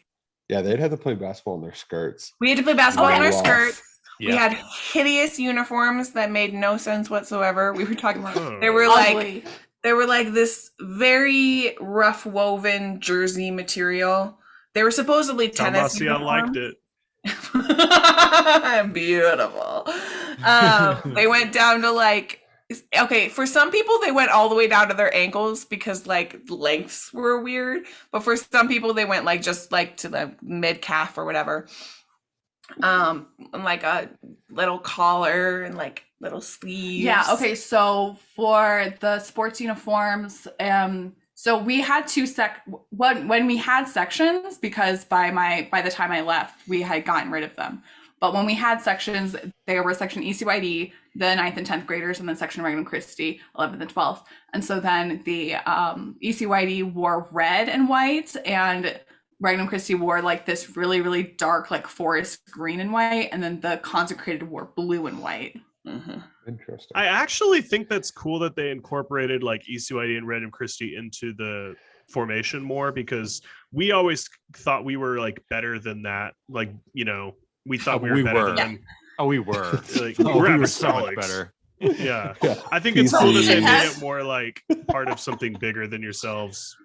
yeah, they'd have to play basketball in their skirts. We had to play basketball in our Rough. skirts. We Yeah. had hideous uniforms that made no sense whatsoever. We were talking about Oh. they were like Ugly. this very rough woven jersey material. They were supposedly Tell tennis Marcia liked uniforms. it. Beautiful. They went down to like, okay, for some people they went all the way down to their ankles because like lengths were weird, but for some people they went like just like to the mid calf or whatever. And like a little collar and like little sleeves. Yeah. Okay. So for the sports uniforms, so we had when we had sections, because by the time I left, we had gotten rid of them. But when we had sections, there were section ECYD, the 9th and 10th graders, and then section Regnum Christi, 11th and 12th. And so then the ECYD wore red and white, and Regnum Christi wore like this really, really dark, like forest green and white, and then the consecrated wore blue and white. Mm-hmm. Interesting. I actually think that's cool that they incorporated like ECYD and Regnum Christi into the formation more, because we always thought we were like better than that. Like, we thought we were better were. than Oh, we were. like Oh, we're we were so much apostolics. better. Yeah. Yeah. I think it's cool that they PC. made it more like part of something bigger than yourselves.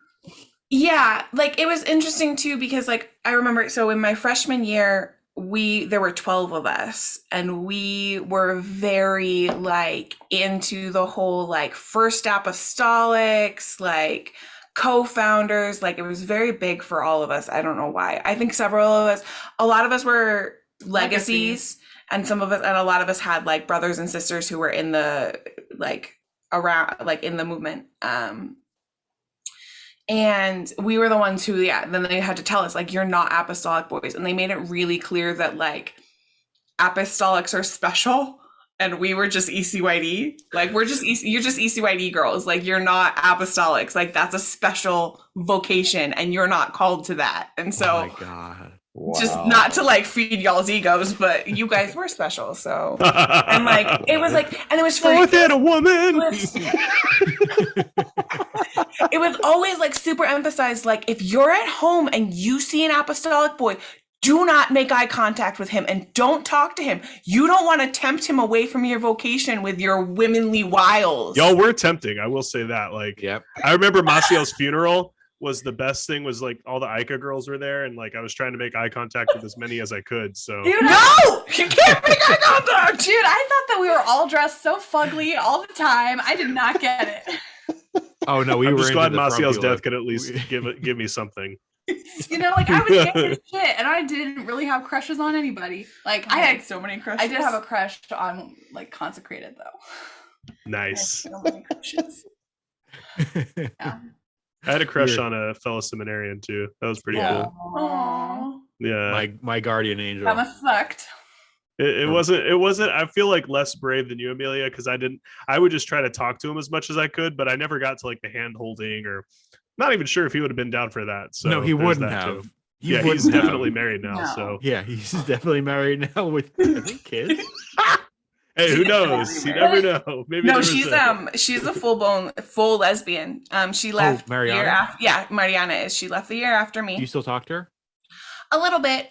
Yeah, like it was interesting too because like I remember so in my freshman year there were 12 of us and we were very like into the whole like first apostolics, like co-founders, like it was very big for all of us. I don't know why. I think a lot of us were legacies and a lot of us had like brothers and sisters who were in the like around like in the movement. And we were the ones who, then they had to tell us, like, you're not apostolic boys. And they made it really clear that, like, apostolics are special. And we were just ECYD. Like, you're just ECYD girls. Like, you're not apostolics. Like, that's a special vocation. And you're not called to that. And so, Oh my god. just Wow. not to, like, feed y'all's egos, but you guys were special. So, and, like, it was, like, and it was for... Fourth and a woman. It was always like super emphasized, like if you're at home and you see an apostolic boy, do not make eye contact with him and don't talk to him. You don't want to tempt him away from your vocation with your womanly wiles. Y'all were tempting, I will say that. Like, Yep. I remember Maciel's funeral was the best thing, was like all the Ica girls were there, and like I was trying to make eye contact with as many as I could. So Dude, No, you can't make eye contact. Dude, I thought that we were all dressed so fugly all the time. I did not get it. Oh no, we I'm were just into glad the Maciel's frumpy death look. could at least give me something. Like I was gay as shit, and I didn't really have crushes on anybody. Like I had so many crushes. I did have a crush on like consecrated though. Nice. so many crushes. Yeah. I had a crush Weird. on a fellow seminarian too. That was pretty Yeah. cool. Aww. Yeah. my guardian angel. That must sucked. It wasn't I feel like less brave than you, Amelia, because I would just try to talk to him as much as I could, but I never got to like the hand holding, or not even sure if he would have been down for that. So No, he there's wouldn't that, have. too. He Yeah, wouldn't he's have. definitely married now. No. So Yeah, he's definitely married now with I think kids. hey, who She's knows? You definitely never know. Maybe No, there was she's a full lesbian. She left the Mariana? year after. Yeah, Mariana is. She left the year after me. Do you still talk to her? A little bit.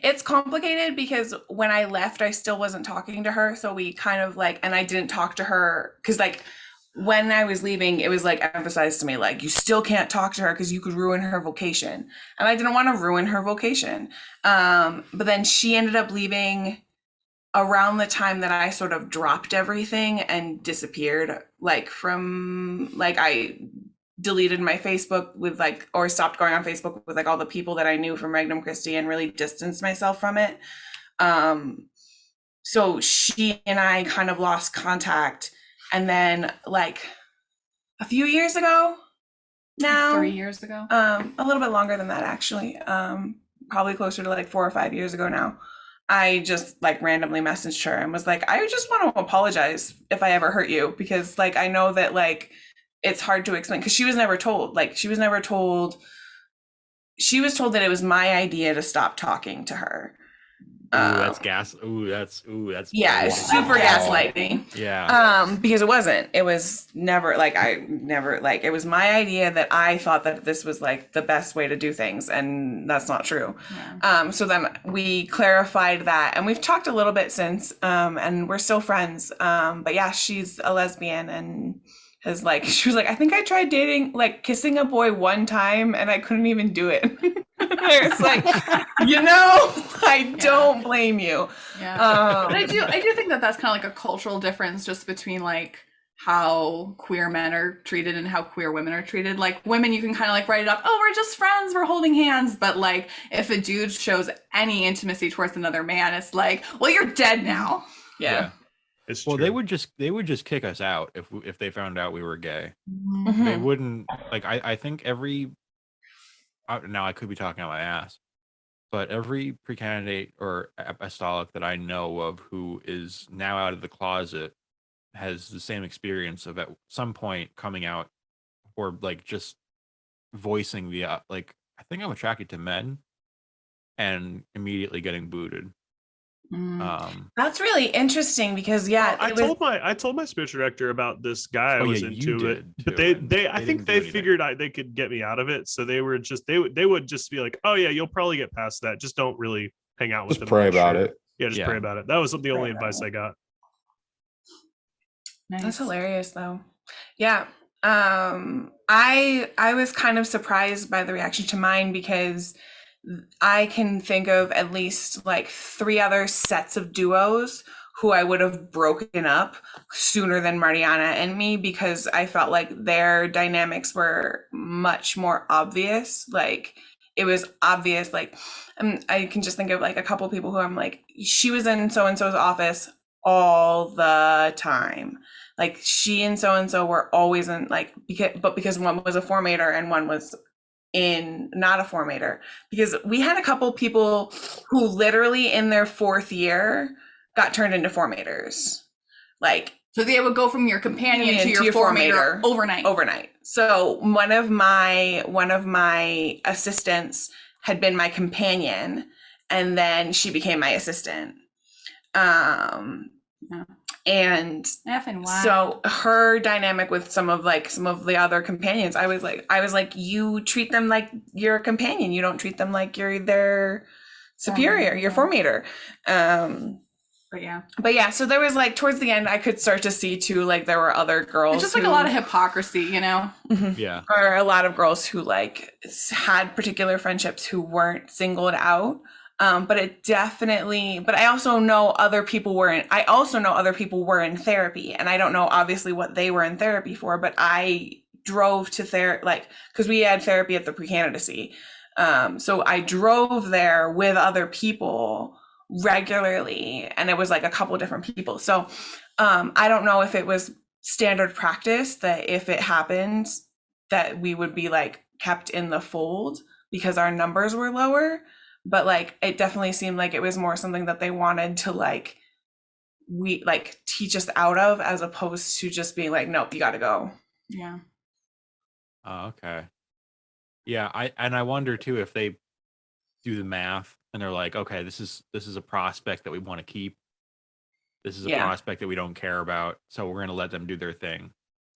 It's complicated because when I left, I still wasn't talking to her. So we kind of like, and I didn't talk to her because like when I was leaving, it was like emphasized to me, like, you still can't talk to her because you could ruin her vocation. And I didn't want to ruin her vocation. But then she ended up leaving around the time that I sort of dropped everything and disappeared, like from like I deleted my Facebook with like, or stopped going on Facebook with like all the people that I knew from Regnum Christi and really distanced myself from it. So she and I kind of lost contact. And then like a few years ago now, 3 years ago. a little bit longer than that actually, probably closer to like 4 or 5 years ago now, I just like randomly messaged her and was like, I just want to apologize if I ever hurt you, because like I know that like it's hard to explain, because she was told that it was my idea to stop talking to her. That's gas. That's Yeah, it's crazy. super gaslighting. Yeah. Because it was never like, it was my idea that I thought that this was like the best way to do things, and that's not true. Yeah. So then we clarified that, and we've talked a little bit since, and we're still friends. But yeah, she's a lesbian, and she was like, I think I tried kissing a boy one time and I couldn't even do it. It's like, I don't blame you. Yeah. But I do think that that's kind of like a cultural difference just between like how queer men are treated and how queer women are treated. Like women, you can kind of like write it up, oh, we're just friends, we're holding hands. But like if a dude shows any intimacy towards another man, it's like, well, you're dead now. Yeah. It's Well, true. they would just kick us out if they found out we were gay. Mhm. They wouldn't like. I think now I could be talking out my ass, but every pre-candidate or apostolic that I know of who is now out of the closet has the same experience of at some point coming out, or like just voicing the like, I think I'm attracted to men, and immediately getting booted. That's really interesting because I told my spiritual director about this guy I was into it, but I think they figured they could get me out of it, so they were just they would just be like, oh yeah, you'll probably get past that, just don't really hang out with Just them. pray about it. Yeah, just pray about it. That was the only advice I got. Nice. That's hilarious though. Yeah. I was kind of surprised by the reaction to mine, because I can think of at least like 3 other sets of duos who I would have broken up sooner than Mariana and me, because I felt like their dynamics were much more obvious. Like it was obvious. Like I can just think of like a couple people who I'm like, she was in so-and-so's office all the time. Like she and so were always in like, because one was a formator and one was in not a formator, because we had a couple people who literally in their 4th year got turned into formators. Like, so they would go from your companion to your formator overnight. So one of my assistants had been my companion, and then she became my assistant. And so her dynamic with some of the other companions, I was like, you treat them like you're a companion. You don't treat them like you're their superior, your formator. But yeah, so there was like towards the end, I could start to see too, like there were other girls. It's just like a lot of hypocrisy, you know? Yeah. Or a lot of girls who like had particular friendships who weren't singled out. But I also know other people were in therapy, and I don't know obviously what they were in therapy for, but I drove to because we had therapy at the pre-candidacy. So I drove there with other people regularly, and it was like a couple of different people. So I don't know if it was standard practice that if it happened that we would be like kept in the fold because our numbers were lower. But like it definitely seemed like it was more something that they wanted to teach us out of, as opposed to just being like, nope, you got to go. Yeah. Oh, okay. Yeah, I wonder too if they do the math and they're like, okay, this is a prospect that we want to keep. This is a prospect that we don't care about, so we're going to let them do their thing.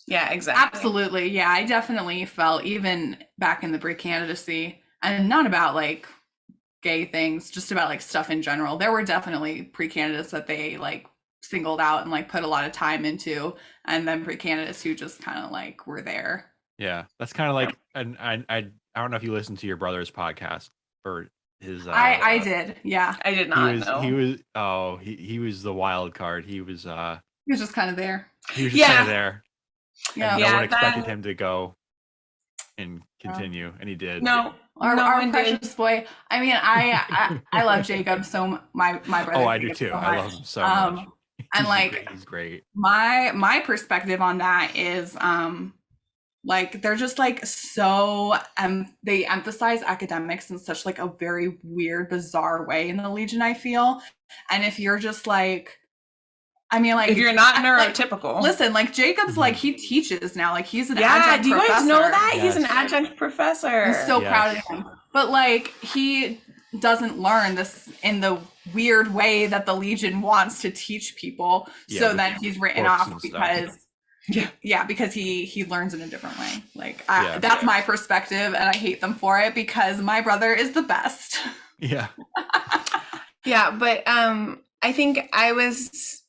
Yeah, exactly. Absolutely. Yeah, I definitely felt, even back in the pre-candidacy, and not about like gay things, just about like stuff in general, there were definitely pre-candidates that they like singled out and like put a lot of time into, and then pre-candidates who just kind of like were there. Yeah, that's kind of like, and I don't know if you listened to your brother's podcast or his. I did. Yeah, I did not. He was the wild card. He was just kind of there. He was just kind of there. Yeah, and no one expected him to go and continue, and he did. No, Our, No our one did. precious boy. I mean, I love Jacob my brother. Oh, I do Jacob too. so I love much. him so much. And like He's great. my perspective on that is like they're just like so they emphasize academics in such like a very weird, bizarre way in the Legion, I feel. And if you're just like, I mean, like if you're not like, neurotypical, listen, like Jacob's like he teaches now, like he's an yeah, adjunct do you professor. guys know that he's an Yes. adjunct professor? I'm so Yes. proud of him. But like he doesn't learn this in the weird way that the Legion wants to teach people. Yeah, So with then he's written books off and because stuff. yeah, because he learns in a different way. Like Yeah. that's my perspective, and I hate them for it because my brother is the best. Yeah. Yeah, but I think I was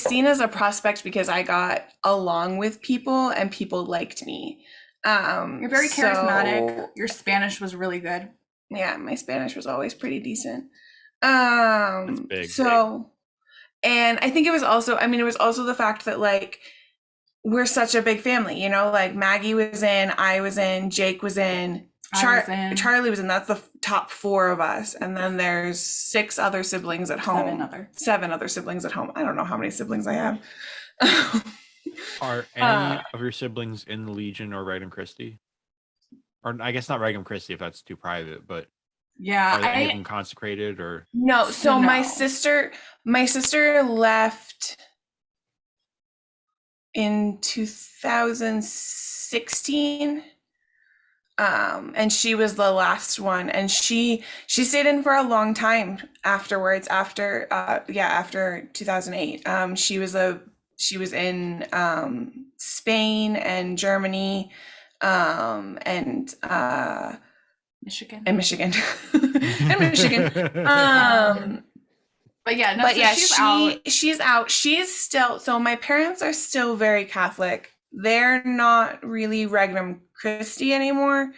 seen as a prospect because I got along with people and people liked me. You're very charismatic. so- Your Spanish was really good. yeah, my Spanish was always pretty decent. big. So, and I think it was also the fact that like we're such a big family, you know, like Maggie was in, I was in, Jake was in, I was in. Charlie was in. That's the top 4 of us, and then there's 6 other siblings at home. 7 other siblings at home. I don't know how many siblings I have. Are any of your siblings in the Legion or Regnum Christi? Or I guess not Regnum Christi if that's too private, but Yeah, are any of them consecrated or? No, so my No. sister left in 2016. And she was the last one, and she stayed in for a long time afterwards, after 2008. She was in Spain and Germany, and Michigan. and Michigan. And Michigan. But yeah, no, But so yeah, she's out. She's still, so my parents are still very Catholic. They're not really Regnum Christi anymore.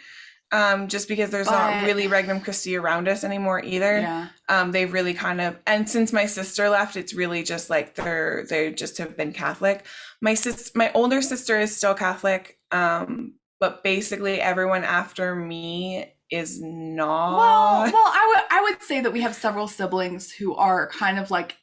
Just because there's not But- really Regnum Christi around us anymore either. Yeah. They've really kind of, and since my sister left, it's really just like they just have been Catholic. My older sister is still Catholic. But basically everyone after me is not. Well, I would say that we have several siblings who are kind of like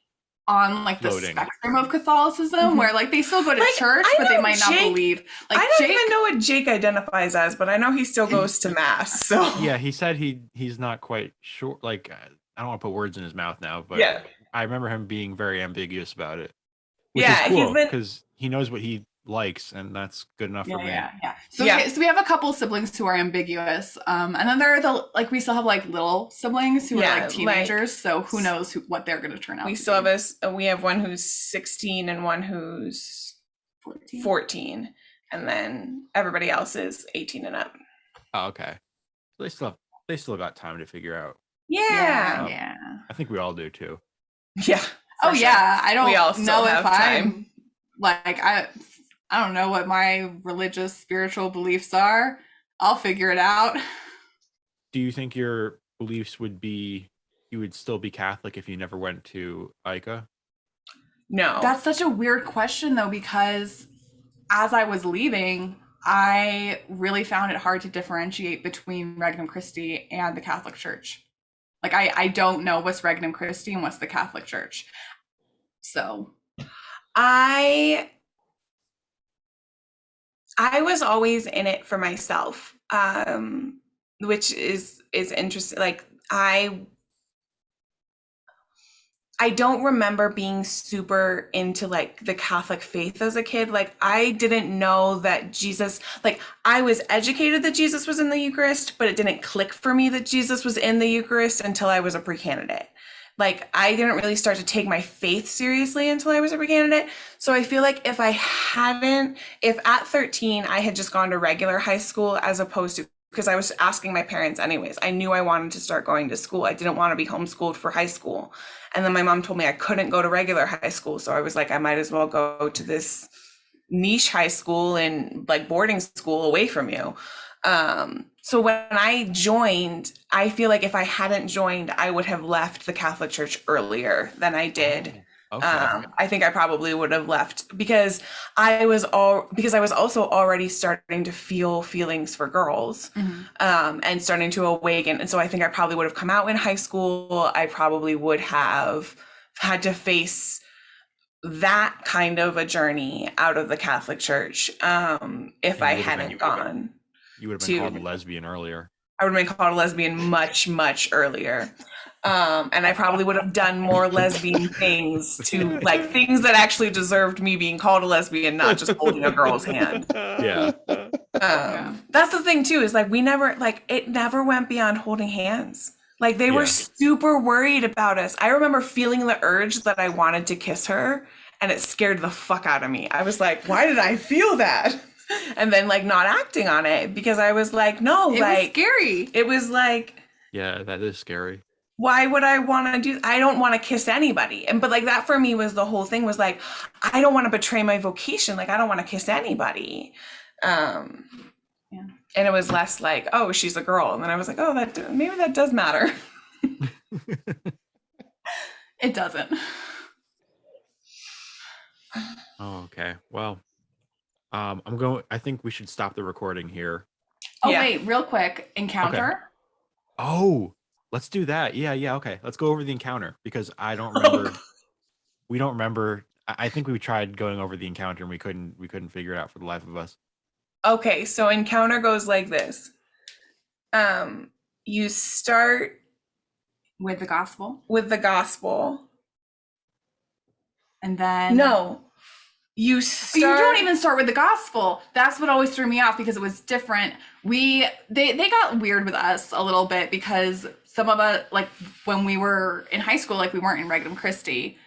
on like the Floating. spectrum of Catholicism, where like they still go to Like, church, I but they know might not Jake- believe. Like I don't Jake, even know what Jake identifies as, but I know he still goes to mass. So Yeah, he said he's not quite sure. Like I don't want to put words in his mouth now, but yeah. I remember him being very ambiguous about it. Which Yeah, is cool he's been- because he knows what he likes, and that's good enough for me. yeah. So, Yeah. so we have a couple siblings who are ambiguous, and then there are we still have like little siblings who Yeah, are like- like teenagers. So who knows what they're going to turn out. We to still be. have we have one who's 16 and one who's 14, and then everybody else is 18 and up. Oh, okay. So they still got time to figure out. Yeah. Yeah. I think we all do too. Yeah. Oh for sure. yeah, I don't We all still know have if I'm time. like I don't know what my religious spiritual beliefs are. I'll figure it out. Do you think your beliefs would be you would still be Catholic if you never went to Ica? No. That's such a weird question though, because as I was leaving, I really found it hard to differentiate between Regnum Christi and the Catholic Church. Like I don't know what's Regnum Christi and what's the Catholic Church. So I was always in it for myself, which is interesting. Like I don't remember being super into like the Catholic faith as a kid. Like I didn't know that Jesus, like I was educated that Jesus was in the Eucharist, but it didn't click for me that Jesus was in the Eucharist until I was a pre-candidate. Like I didn't really start to take my faith seriously until I was a pre-candidate. So I feel like if at 13 I had just gone to regular high school as opposed to, because I was asking my parents anyways, I knew I wanted to start going to school. I didn't want to be homeschooled for high school. And then my mom told me I couldn't go to regular high school. So I was like, I might as well go to this niche high school and like boarding school away from you. So when I joined, I feel like if I hadn't joined, I would have left the Catholic Church earlier than I did. Okay. I think I probably would have left because I was also already starting to feel feelings for girls, and starting to awaken. And so I think I probably would have come out in high school. I probably would have had to face that kind of a journey out of the Catholic Church, if And I you would have hadn't been- gone. You would have been to- called a lesbian earlier. I would have been called a lesbian much, much earlier. And I probably would have done more lesbian things to like things that actually deserved me being called a lesbian, not just holding a girl's hand. Yeah. That's the thing too, is like it never went beyond holding hands. Like they were Yeah. super worried about us. I remember feeling the urge that I wanted to kiss her, and it scared the fuck out of me. I was like, why did I feel that? And then like not acting on it because I was like, no, It was scary. it was like, Yeah, that is scary. why would I want to do? I don't want to kiss anybody. But like that for me was the whole thing, was like, I don't want to betray my vocation. Like I don't want to kiss anybody. And it was less like, oh, she's a girl. And then I was like, oh, maybe that does matter. It doesn't. Oh, okay. Well, I think we should stop the recording here. Oh Yeah. wait, real quick, encounter. Oh, let's do that. Yeah. Okay. Let's go over the encounter because I don't remember. We don't remember. I think we tried going over the encounter and we couldn't figure it out for the life of us. Okay, so encounter goes like this. You start With the gospel, with the gospel. and then No, you you start. don't even start with the gospel. That's what always threw me off because it was different. They got weird with us a little bit because some of us, like when we were in high school, like we weren't in Regnum Christi,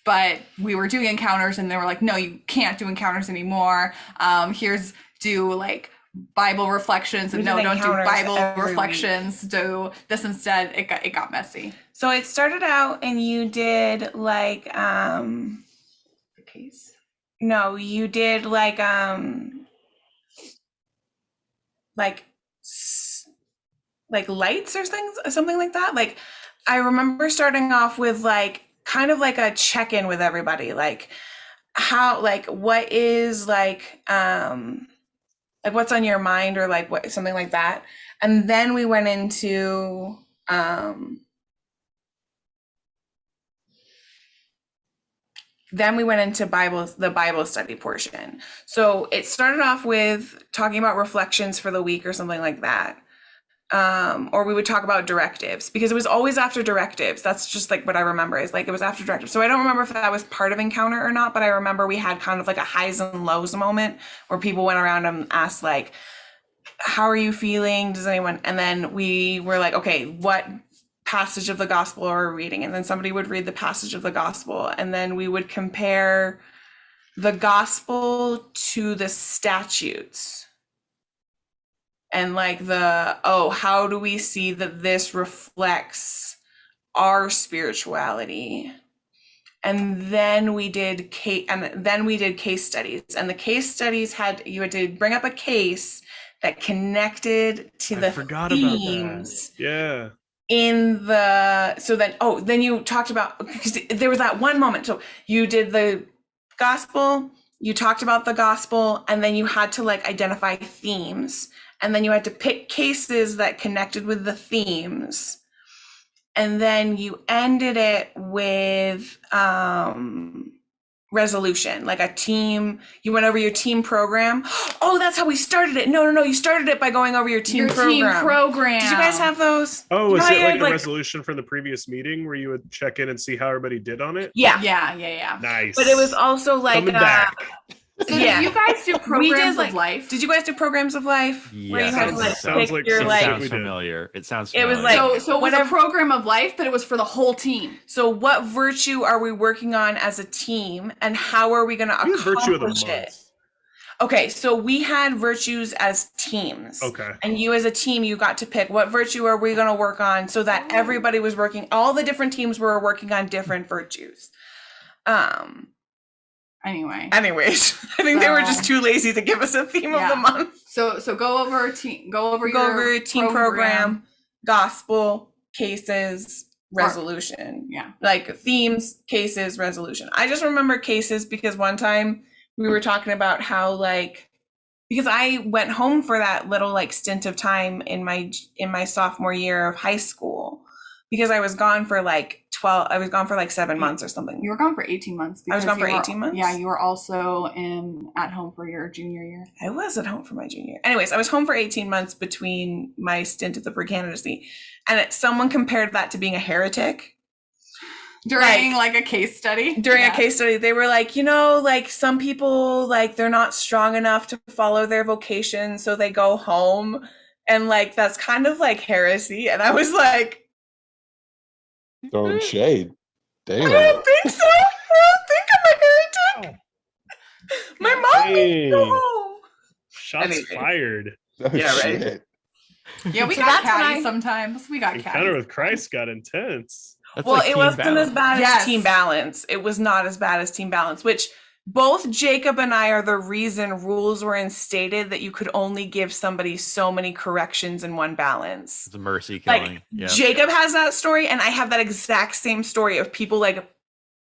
but we were doing encounters, and they were like, "No, you can't do encounters anymore. Here's do like Bible reflections, and We no, did don't do encounters Bible every reflections. Do this instead." It got messy. So it started out, and you did like The case. no, you did like lights or things, something like that. Like I remember starting off with like kind of like a check-in with everybody, like how, like what is like what's on your mind, or like what, something like that. And then we went into the Bible study portion. So it started off with talking about reflections for the week or something like that. Or we would talk about directives, because it was always after directives. That's just like what I remember, is like it was after directives. So I don't remember if that was part of encounter or not, but I remember we had kind of like a highs and lows moment where people went around and asked like, how are you feeling? Does anyone? And then we were like, okay, what passage of the gospel are we reading? And then somebody would read the passage of the gospel, and then we would compare the gospel to the statutes. And like how do we see that this reflects our spirituality? And then we did case studies, and the case studies you had to bring up a case that connected to I the forgot about themes that. Yeah. then you talked about, because there was that one moment. So you did the gospel, you talked about the gospel, and then you had to like identify themes. And then you had to pick cases that connected with the themes. And then you ended it with resolution, like a team. You went over your team program. Oh, that's how we started it. No. You started it by going over your team program. Team program. Did you guys have those? Oh, was Yeah, it yeah, like a resolution from the previous meeting where you would check in and see how everybody did on it? Yeah. Yeah. Nice. But it was also like coming back. So Yeah. did you guys do programs of life? Did you guys do programs of life? Where Yeah, you had to sounds- like sounds pick like your something like. sounds we did. familiar. It sounds It was familiar. like- So it was a program of life, but it was for the whole team. So what virtue are we working on as a team, and how are we going to You had virtue of the accomplish it? month. Okay, so we had virtues as teams. Okay. And you as a team, you got to pick what virtue are we going to work on, so that everybody was working, all the different teams were working on different virtues. Anyway. Anyways, I think they were So- just too lazy to give us a theme of Yeah. the month. So go over Go over your team program, gospel, cases, resolution. Yeah. Like themes, cases, resolution. I just remember cases because one time we were talking about how like, because I went home for that little like stint of time in my sophomore year of high school because I was gone for like 7 months or something. You were gone for 18 months. I was gone for 18 months? Yeah, you were also at home for your junior year. I was at home for my junior year. Anyways, I was home for 18 months between my stint at the pre-candidacy. And someone compared that to being a heretic. During like a case study? During a case study, they were like, like some people, like they're not strong enough to follow their vocation, so they go home. And like, that's kind of like heresy. And I was like, Throwing shade. Damn. I don't think so. I don't think I'm a heretic. My mom needs to go home. Shots Anyway. fired. Oh, Yeah, right. shit. Yeah, we So got that's when catty I- sometimes. We got Encounter catty. with Christ got intense. That's Well, like it Team wasn't Balance. as bad Yes. as Team Balance. It was not as bad as Team Balance, which both Jacob and I are the reason rules were instated that you could only give somebody so many corrections in one balance. It's a mercy killing. Like Yeah. Jacob has that story, and I have that exact same story of people like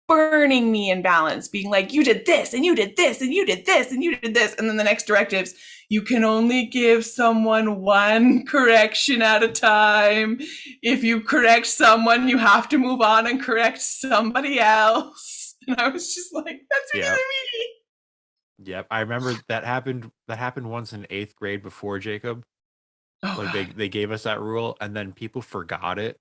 burning me in balance, being like, you did this, and you did this, and you did this, and you did this. And then the next directives, you can only give someone one correction at a time. If you correct someone, you have to move on and correct somebody else. And I was just like, that's really Yeah. me. Yep. I remember that happened once in 8th grade before Jacob. Oh, Like God. they gave us that rule and then people forgot it.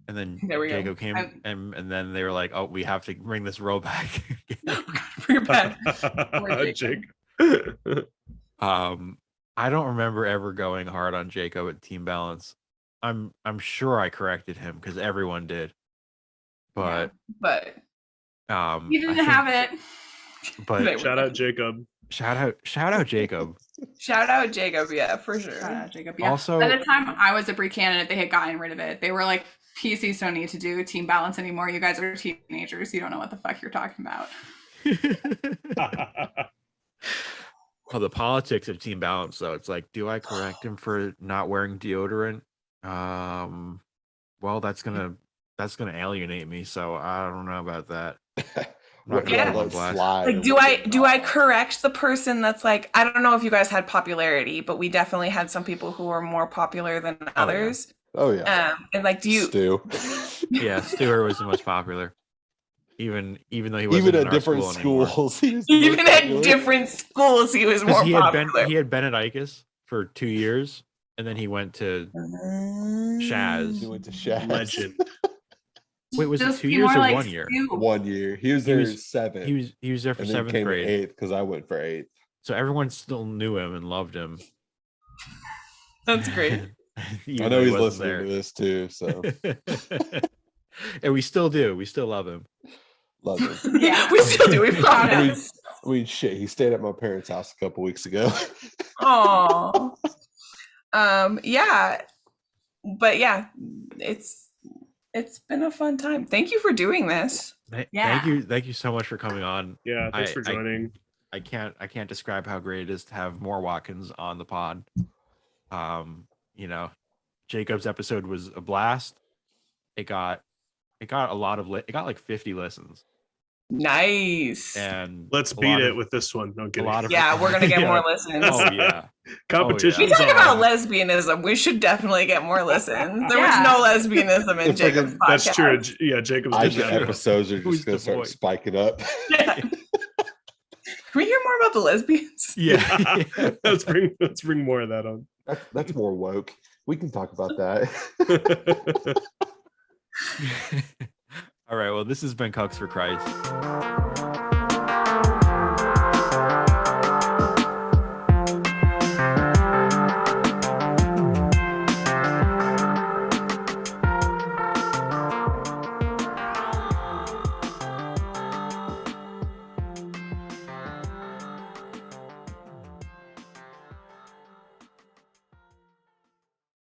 And then There we go. Jacob came and then they were like, oh, we have to bring this rule back. Bring it back. Poor Jake. I don't remember ever going hard on Jacob at Team Balance. I'm sure I corrected him because everyone did. But But You didn't have it. But They Shout out Jacob. shout out Jacob. shout out Jacob, yeah, for sure. Shout out, Jacob. Yeah. Also, By the time I was a pre-candidate, they had gotten rid of it. They were like, PCs don't need to do team balance anymore. You guys are teenagers. You don't know what the fuck you're talking about. well, the politics of Team Balance though, it's like, do I correct him for not wearing deodorant? Well, that's gonna alienate me, so I don't know about that. I'm not What, gonna Yeah. put him on let blast. slide Like, and do let I it do I go. correct the person that's like, I don't know if you guys had popularity, but we definitely had some people who were more popular than others. Oh yeah. And like, do you Stu. Yeah, Stewart was the most popular. Even though he wasn't Even in at our different school anymore. schools, he was the even most at popular. different schools he was 'Cause more he had popular? he had been at Icus for 2 years, and then he went to Shaz. He went to Shaz. Legend. Wait, was it Just 2 be years more or like 1 year? Stu. 1 year. He was He there was- 7. He was there for and then 7th came grade, 8th because I went for 8th. so everyone still knew him and loved him. That's great. Even I though know he he's wasn't listening to this too, so there. And we still do. We still love him. love him. Yeah. We still do. We promise. I mean, shit, he stayed at my parents' house a couple weeks ago. Aw. Yeah. But yeah, it's been a fun time. Thank you for doing this. Yeah. Thank you so much for coming on. Yeah, thanks I- for joining. I can't describe how great it is to have more Watkins on the pod. Jacob's episode was a blast. It got a lot of it got like 50 listens, Nice. and Let's a beat lot it of- with this one. No a kidding. lot of Yeah, we're gonna get Yeah. more listens. Oh yeah. Competition's We talk on. about lesbianism. We should definitely get more listens. There Yeah. was no lesbianism in It's Jacob's freaking- podcast. That's true. Yeah, Jacob's I did get that. episodes are Who's just gonna start devoid? spiking up. Yeah. Can we hear more about the lesbians? Yeah. Let's bring more of that on. That's more woke. We can talk about that. All right. Well, this has been Cucks for Christ.